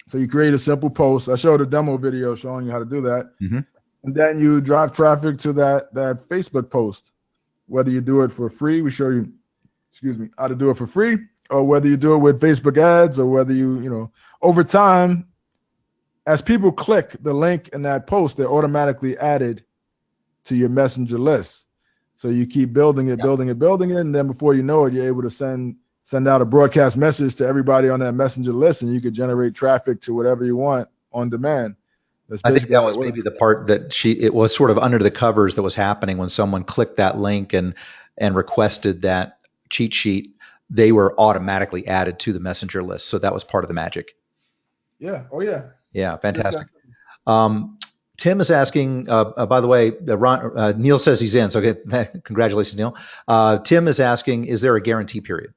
So you create a simple post. I showed a demo video showing you how to do that. And then you drive traffic to that Facebook post, whether you do it for free. We show you, how to do it for free, or whether you do it with Facebook ads, or whether you over time, as people click the link in that post, they're automatically added to your messenger list. So you keep building it, building it, and then before you know it, you're able to send out a broadcast message to everybody on that messenger list, and you could generate traffic to whatever you want on demand. I think that was maybe the part that it was sort of under the covers that was happening when someone clicked that link and requested that cheat sheet. They were automatically added to the messenger list. So that was part of the magic. Yeah. Oh yeah. Yeah. Fantastic. Tim is asking, by the way, Neil says he's in. So congratulations, Neil. Tim is asking, is there a guarantee period?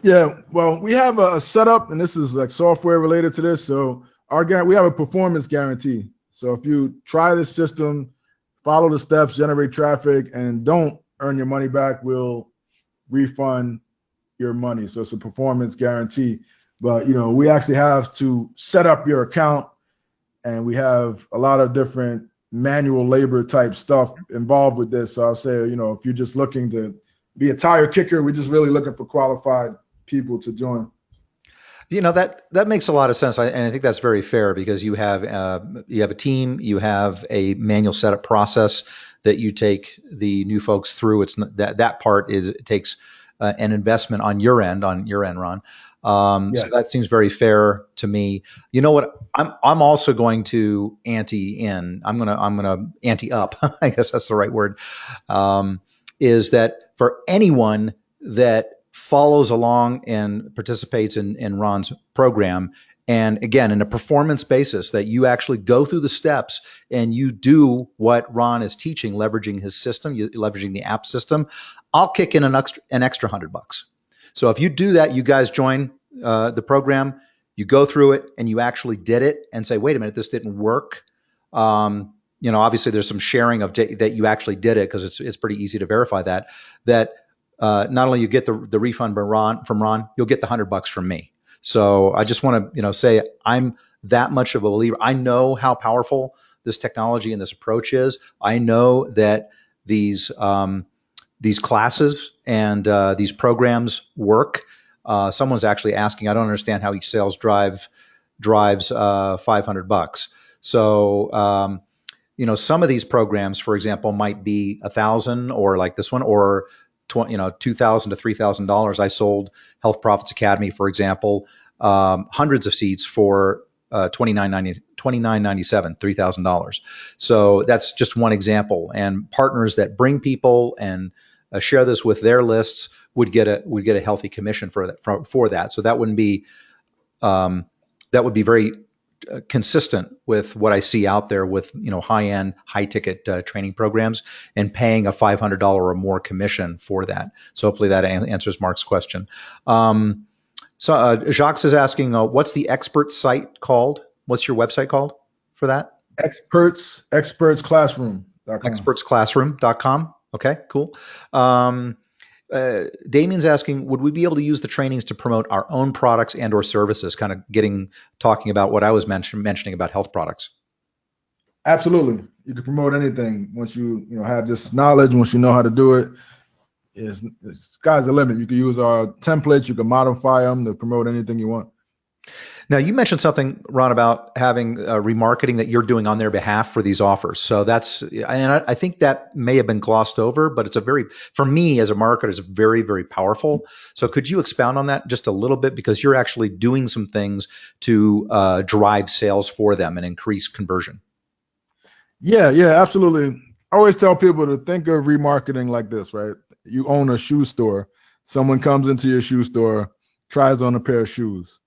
Yeah. Well, we have a setup, and this is like software related to this. So we have a performance guarantee. So if you try this system, follow the steps, generate traffic, and don't earn your money back, we'll refund your money. So it's a performance guarantee. But we actually have to set up your account, and we have a lot of different manual labor type stuff involved with this. So I'll say, if you're just looking to be a tire kicker, we're just really looking for qualified people to join. That makes a lot of sense, and I think that's very fair, because you have a team, you have a manual setup process that you take the new folks through. It's not, that part it takes an investment on your end, Ron. Yes. So that seems very fair to me. You know what? I'm also going to ante in. I'm gonna ante up. I guess that's the right word. Is that for anyone that follows along and participates in Ron's program, and again, in a performance basis, that you actually go through the steps and you do what Ron is teaching, leveraging his system, leveraging the app system, I'll kick in an extra $100. So if you do that, you guys join the program, you go through it, and you actually did it, and say, wait a minute, this didn't work. Obviously there's some sharing of that you actually did it, because it's pretty easy to verify that not only you get the refund from Ron, you'll get the $100 from me. So I just want to say I'm that much of a believer. I know how powerful this technology and this approach is. I know that these classes and these programs work. Someone's actually asking, I don't understand how each sales drives $500. So some of these programs, for example, might be $1,000, or like this one, or $2,000 to $3,000. I sold Health Profits Academy, for example, hundreds of seats for $29.97, $3,000. So that's just one example. And partners that bring people and share this with their lists would get a healthy commission for that. So that would be very consistent with what I see out there with high-end, high-ticket training programs, and paying a $500 or more commission for that. So hopefully that answers Mark's question. So Jacques is asking, what's the expert site called? What's your website called for that? Expertsclassroom.com. Expertsclassroom.com. Okay, cool. Damien's asking, would we be able to use the trainings to promote our own products and or services, kind of talking about what I was mentioning about health products? Absolutely. You can promote anything once you have this knowledge, once you know how to do it. Sky's the limit. You can use our templates, you can modify them to promote anything you want. Now, you mentioned something, Ron, about having remarketing that you're doing on their behalf for these offers. So I think that may have been glossed over, but for me as a marketer, it's very, very powerful. So could you expound on that just a little bit? Because you're actually doing some things to drive sales for them and increase conversion. Yeah, absolutely. I always tell people to think of remarketing like this, right? You own a shoe store. Someone comes into your shoe store, tries on a pair of shoes,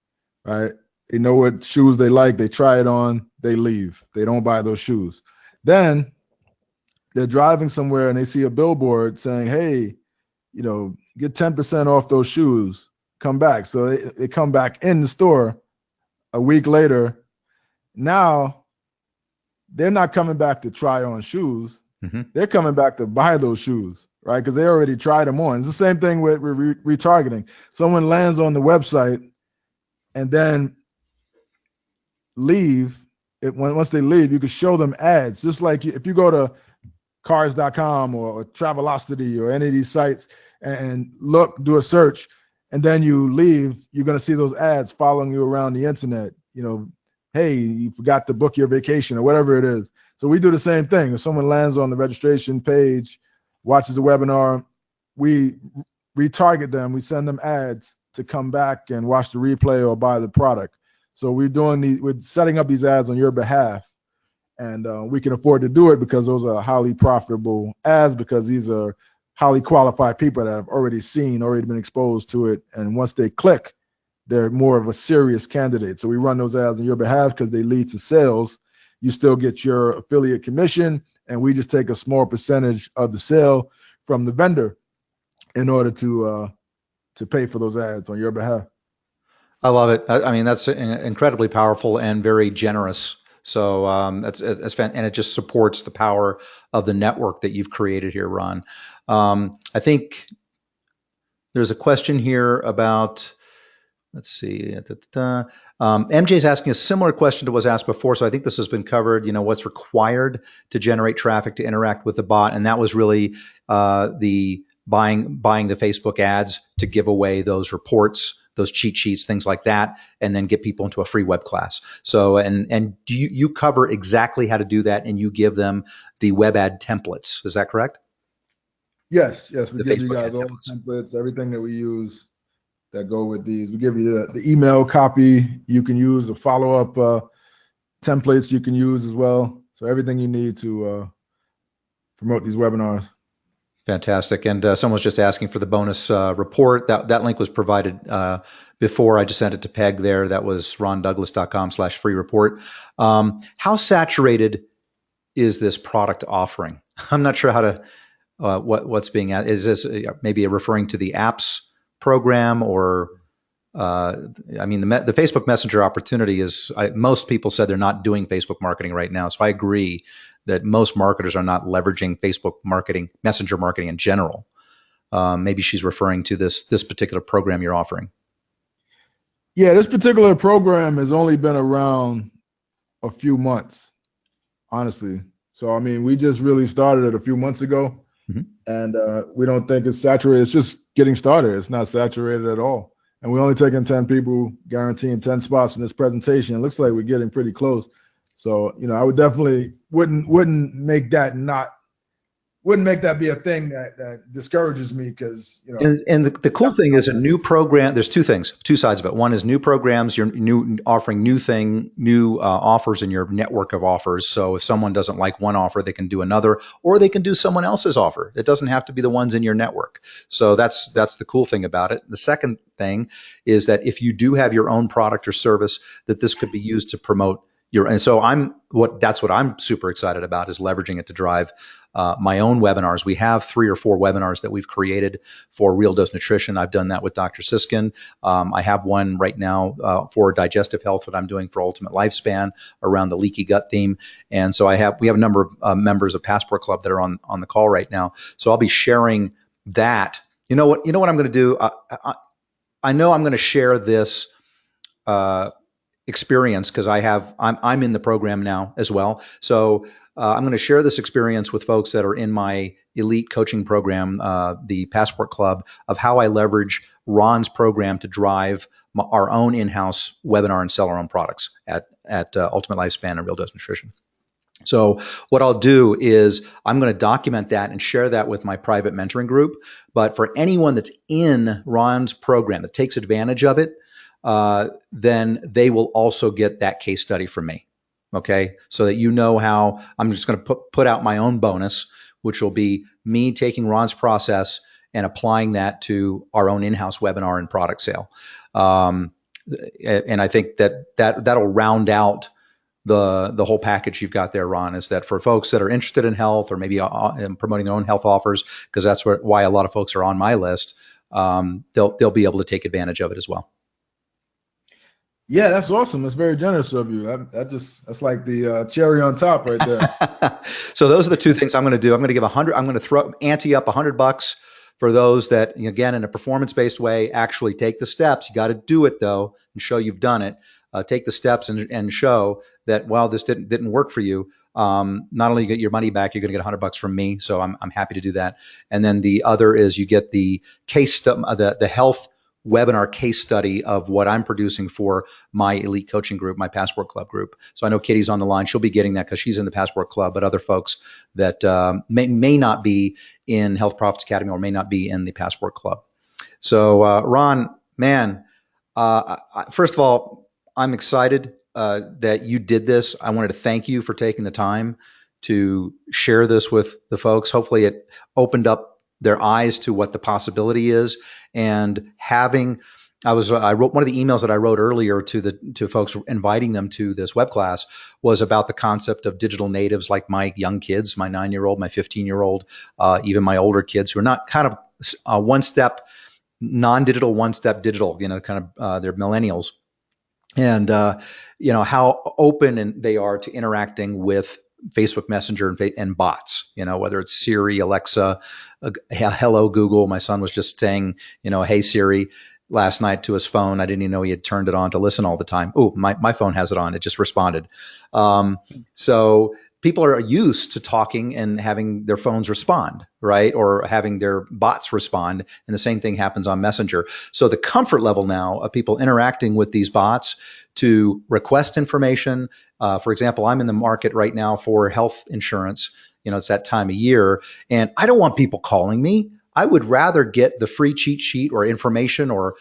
right? They know what shoes they like. They try it on. They leave. They don't buy those shoes. Then they're driving somewhere and they see a billboard saying, hey, get 10% off those shoes. Come back. So they come back in the store a week later. Now they're not coming back to try on shoes. Mm-hmm. They're coming back to buy those shoes, right? Because they already tried them on. It's the same thing with retargeting. Someone lands on the website, and then leave, once they leave, you can show them ads. Just like if you go to cars.com or Travelocity or any of these sites and do a search, and then you leave, you're going to see those ads following you around the internet. Hey, you forgot to book your vacation or whatever it is. So we do the same thing. If someone lands on the registration page, watches the webinar, we retarget them. We send them ads to come back and watch the replay or buy the product. So we're setting up these ads on your behalf, and we can afford to do it because those are highly profitable ads, because these are highly qualified people that have already been exposed to it. And once they click, they're more of a serious candidate. So we run those ads on your behalf because they lead to sales. You still get your affiliate commission, and we just take a small percentage of the sale from the vendor in order to pay for those ads on your behalf. I love it. I mean, that's incredibly powerful and very generous. So that's and it just supports the power of the network that you've created here, Ron. I think there's a question here about, let's see. MJ's asking a similar question to what was asked before. So I think this has been covered, what's required to generate traffic to interact with the bot. And that was really the buying the Facebook ads to give away those reports, those cheat sheets, things like that, and then get people into a free web class. So, and do you cover exactly how to do that, and you give them the web ad templates. Is that correct? Yes. We give you guys all the templates, everything that we use that go with these. We give you the email copy you can use, the follow-up templates you can use as well. So everything you need to promote these webinars. Fantastic. And someone's just asking for the bonus report. That link was provided before. I just sent it to Peg there. That was rondouglas.com/free report. How saturated is this product offering? I'm not sure how to, what's being asked. Is this maybe referring to the apps program, or I mean, the Facebook Messenger opportunity is, most people said they're not doing Facebook marketing right now. So I agree that most marketers are not leveraging Facebook marketing, Messenger marketing in general. Maybe she's referring to this particular program you're offering. Yeah, this particular program has only been around a few months, honestly. So, I mean, we just really started it a few months ago. And we don't think it's saturated. It's just getting started. It's not saturated at all. And we're only taking 10 people, guaranteeing 10 spots in this presentation. It looks like we're getting pretty close. So, I would definitely wouldn't make that be a thing that discourages me, because And the cool thing is, a new program. There's two sides of it. One is new programs. You're offering new offers in your network of offers. So if someone doesn't like one offer, they can do another, or they can do someone else's offer. It doesn't have to be the ones in your network. So that's the cool thing about it. The second thing is that if you do have your own product or service, that this could be used to promote and so that's what I'm super excited about, is leveraging it to drive my own webinars. We have 3 or 4 webinars that we've created for Real Dose Nutrition. I've done that with Dr. Siskin. I have one right now for digestive health that I'm doing for Ultimate Lifespan around the leaky gut theme. And so we have a number of members of Passport Club that are on the call right now. So I'll be sharing that. You know what I'm going to do? I know I'm going to share this experience, because I'm in the program now as well. So I'm going to share this experience with folks that are in my elite coaching program, the Passport Club, of how I leverage Ron's program to drive our own in-house webinar and sell our own products at Ultimate Lifespan and Real Dose Nutrition. So what I'll do is I'm going to document that and share that with my private mentoring group. But for anyone that's in Ron's program that takes advantage of it, then they will also get that case study from me. Okay. So that how I'm just going to put out my own bonus, which will be me taking Ron's process and applying that to our own in-house webinar and product sale. And I think that'll round out the whole package you've got there, Ron, is that for folks that are interested in health, or maybe in promoting their own health offers, because that's why a lot of folks are on my list, they'll be able to take advantage of it as well. Yeah, that's awesome. That's very generous of you. That's like the cherry on top right there. So those are the two things I'm going to do. I'm going to give I'm going to ante up $100 for those that, again, in a performance-based way, actually take the steps. You got to do it though, and show you've done it. take the steps and show that while this didn't work for you, not only you get your money back, you're going to get $100 from me. So I'm happy to do that. And then the other is you get the case the health webinar case study of what I'm producing for my elite coaching group, my Passport Club group. So I know Kitty's on the line. She'll be getting that because she's in the Passport Club, but other folks that may not be in Health Profits Academy or may not be in the Passport Club. So Ron, man, first of all, I'm excited that you did this. I wanted to thank you for taking the time to share this with the folks. Hopefully it opened up their eyes to what the possibility is. And I wrote one of the emails that I wrote earlier to folks inviting them to this web class was about the concept of digital natives, like my young kids, my 9-year-old, my 15-year-old, even my older kids who are not kind of one step non-digital, one step digital, kind of they're millennials. And, how open they are to interacting with Facebook Messenger and bots, whether it's Siri, Alexa, hello, Google. My son was just saying, hey, Siri, last night to his phone. I didn't even know he had turned it on to listen all the time. Oh, my phone has it on. It just responded. So people are used to talking and having their phones respond, right? Or having their bots respond. And the same thing happens on Messenger. So the comfort level now of people interacting with these bots to request information. For example, I'm in the market right now for health insurance. It's that time of year. And I don't want people calling me. I would rather get the free cheat sheet or information or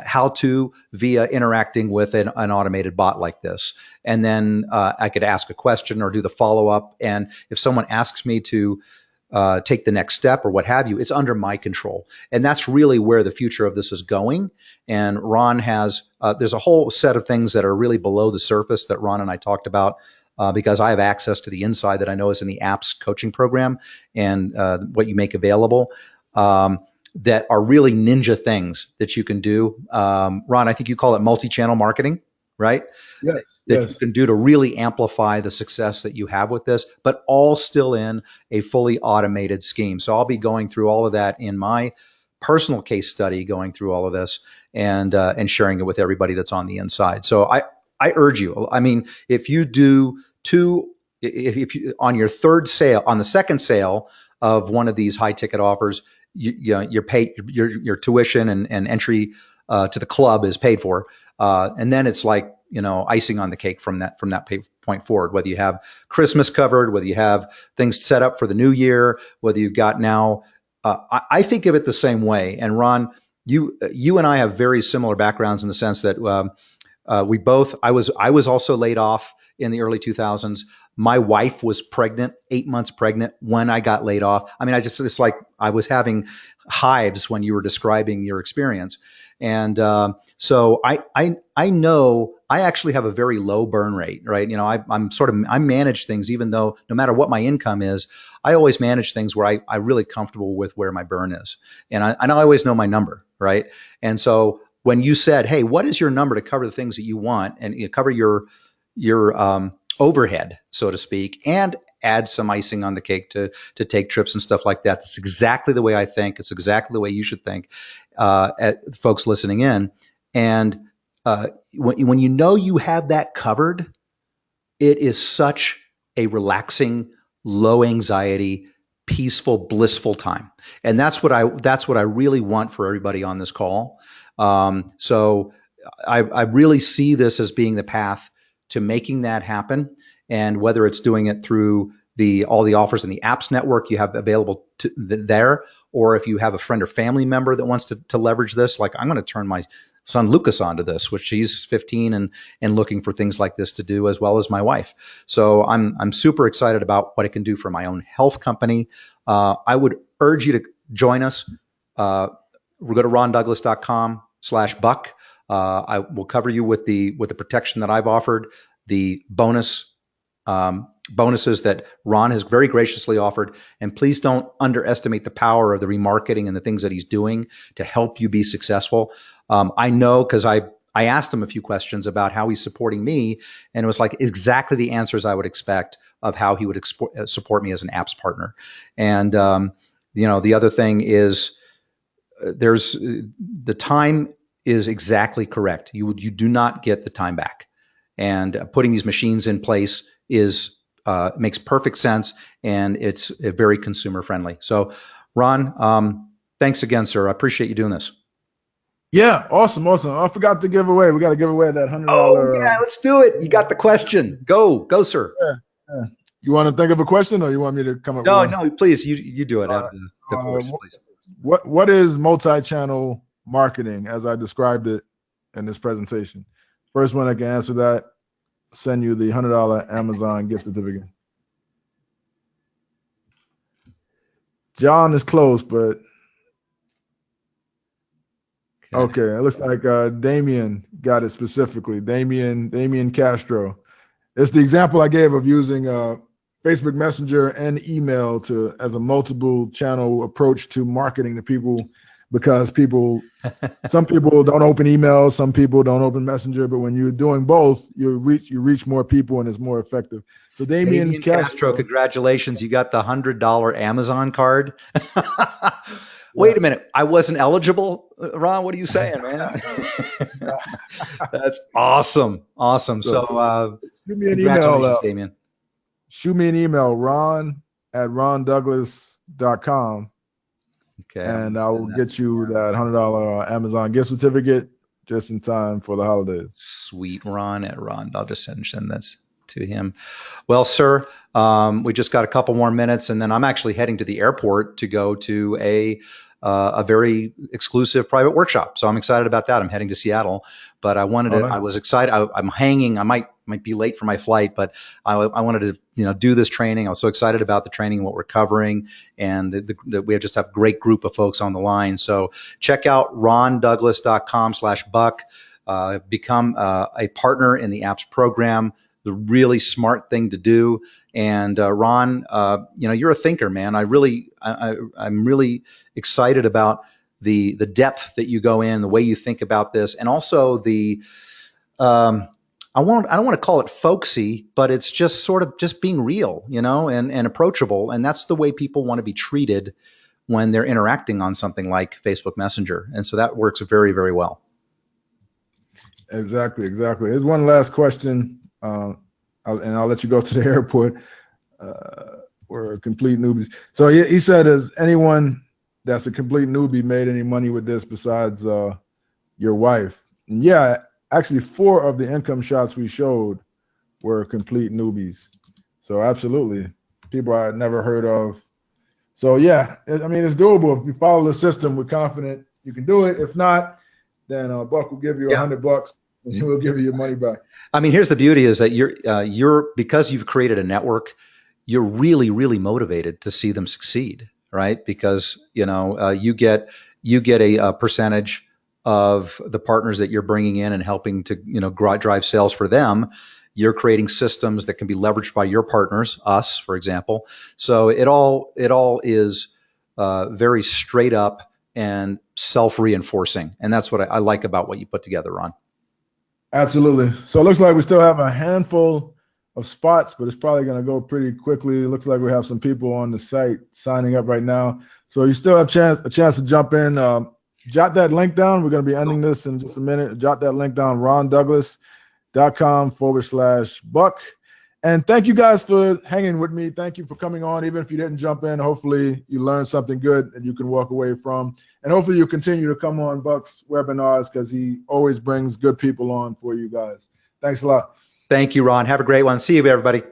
how to via interacting with an automated bot like this. And then I could ask a question or do the follow-up. And if someone asks me to take the next step or what have you, it's under my control. And that's really where the future of this is going. And Ron has, there's a whole set of things that are really below the surface that Ron and I talked about because I have access to the inside that I know is in the apps coaching program and what you make available. That are really ninja things that you can do. Ron, I think you call it multi-channel marketing, right? Yes. That you can do to really amplify the success that you have with this, but all still in a fully automated scheme. So I'll be going through all of that in my personal case study, going through all of this and sharing it with everybody that's on the inside. So I urge you. I mean, if you do if you on your third sale, on the second sale of one of these high ticket offers, your tuition and entry to the club is paid for, and then it's like icing on the cake from that point forward. Whether you have Christmas covered, whether you have things set up for the new year, whether you've got now, I think of it the same way. And Ron, you and I have very similar backgrounds in the sense that we both. I was also laid off in the early 2000s. My wife was pregnant, 8 months pregnant when I got laid off. I mean, it's like I was having hives when you were describing your experience. And so I know I actually have a very low burn rate, right? I manage things, even though no matter what my income is, I always manage things where I'm really comfortable with where my burn is. And I always know my number, right? And so when you said, hey, what is your number to cover the things that you want and cover your overhead, so to speak, and add some icing on the cake to take trips and stuff like that. That's exactly the way I think. It's exactly the way you should think, at folks listening in. And when you know you have that covered, it is such a relaxing, low anxiety, peaceful, blissful time. And that's what I really want for everybody on this call. So I really see this as being the path to making that happen. And whether it's doing it through all the offers in the apps network you have available there, or if you have a friend or family member that wants to leverage this, like I'm going to turn my son Lucas onto this, which he's 15 and looking for things like this to do, as well as my wife. So I'm super excited about what it can do for my own health company. I would urge you to join us. We'll go to rondouglas.com/buck. I will cover you with the protection that I've offered, the bonuses that Ron has very graciously offered. And please don't underestimate the power of the remarketing and the things that he's doing to help you be successful. I know because I asked him a few questions about how he's supporting me, and it was like exactly the answers I would expect of how he would support me as an apps partner. And the other thing is the time is exactly correct. You do not get the time back. And putting these machines in place is makes perfect sense, and it's very consumer friendly. So, Ron, thanks again, sir. I appreciate you doing this. Yeah, awesome. I forgot to give away. We got to give away that $100. Oh yeah, let's do it. You got the question. Go, sir. Yeah. You want to think of a question, or you want me to come up? No, please. You do it. The course, please. What is multi-channel marketing, as I described it in this presentation? First one that can answer that, send you the $100 Amazon gift certificate. John is close, but okay. It looks like Damien got it specifically. Damien Castro. It's the example I gave of using Facebook Messenger and email as a multiple channel approach to marketing to people, because some people don't open emails, some people don't open Messenger, but when you're doing both, you reach more people and it's more effective. So Damien Castro, congratulations. You got the $100 Amazon card. Wait a minute. I wasn't eligible. Ron, what are you saying, man? That's awesome. So shoot me an email, Damien. Shoot me an email, ron@rondouglas.com. Okay. And I will get you that $100 Amazon gift certificate just in time for the holidays. Sweet, Ron. I'll just send this to him. Well, sir, we just got a couple more minutes, and then I'm actually heading to the airport to go to a very exclusive private workshop. So I'm excited about that. I'm heading to Seattle, but I was excited. I'm hanging. I might be late for my flight, but I wanted to, do this training. I was so excited about the training and what we're covering, and that we just have a great group of folks on the line. So check out rondouglas.com/buck, become a partner in the apps program. The really smart thing to do. And Ron, you're a thinker, man. I'm really excited about the depth that you go in, the way you think about this, and also the I don't want to call it folksy, but it's just sort of just being real, and approachable. And that's the way people want to be treated when they're interacting on something like Facebook Messenger. And so that works very, very well. Exactly. Here's one last question. And I'll let you go to the airport. We're complete newbies. So he said, has anyone that's a complete newbie made any money with this besides your wife? And yeah, actually 4 of the income shots we showed were complete newbies. So absolutely, people I had never heard of. So yeah, I mean, it's doable. If you follow the system, we're confident you can do it. If not, then Buck will give you $100 and he will give you your money back. I mean, here's the beauty is that you're because you've created a network, you're really, really motivated to see them succeed, right? Because, you get a percentage of the partners that you're bringing in and helping to, drive sales for them. You're creating systems that can be leveraged by your partners, us, for example. So it all is very straight up and self-reinforcing. And that's what I like about what you put together, Ron. Absolutely. So it looks like we still have a handful of spots, but it's probably going to go pretty quickly. It looks like we have some people on the site signing up right now. So you still have a chance to jump in. Jot that link down. We're going to be ending this in just a minute. Jot that link down, rondouglas.com/buck. And thank you guys for hanging with me. Thank you for coming on. Even if you didn't jump in, hopefully you learned something good that you can walk away from. And hopefully you continue to come on Buck's webinars, because he always brings good people on for you guys. Thanks a lot. Thank you, Ron. Have a great one. See you, everybody.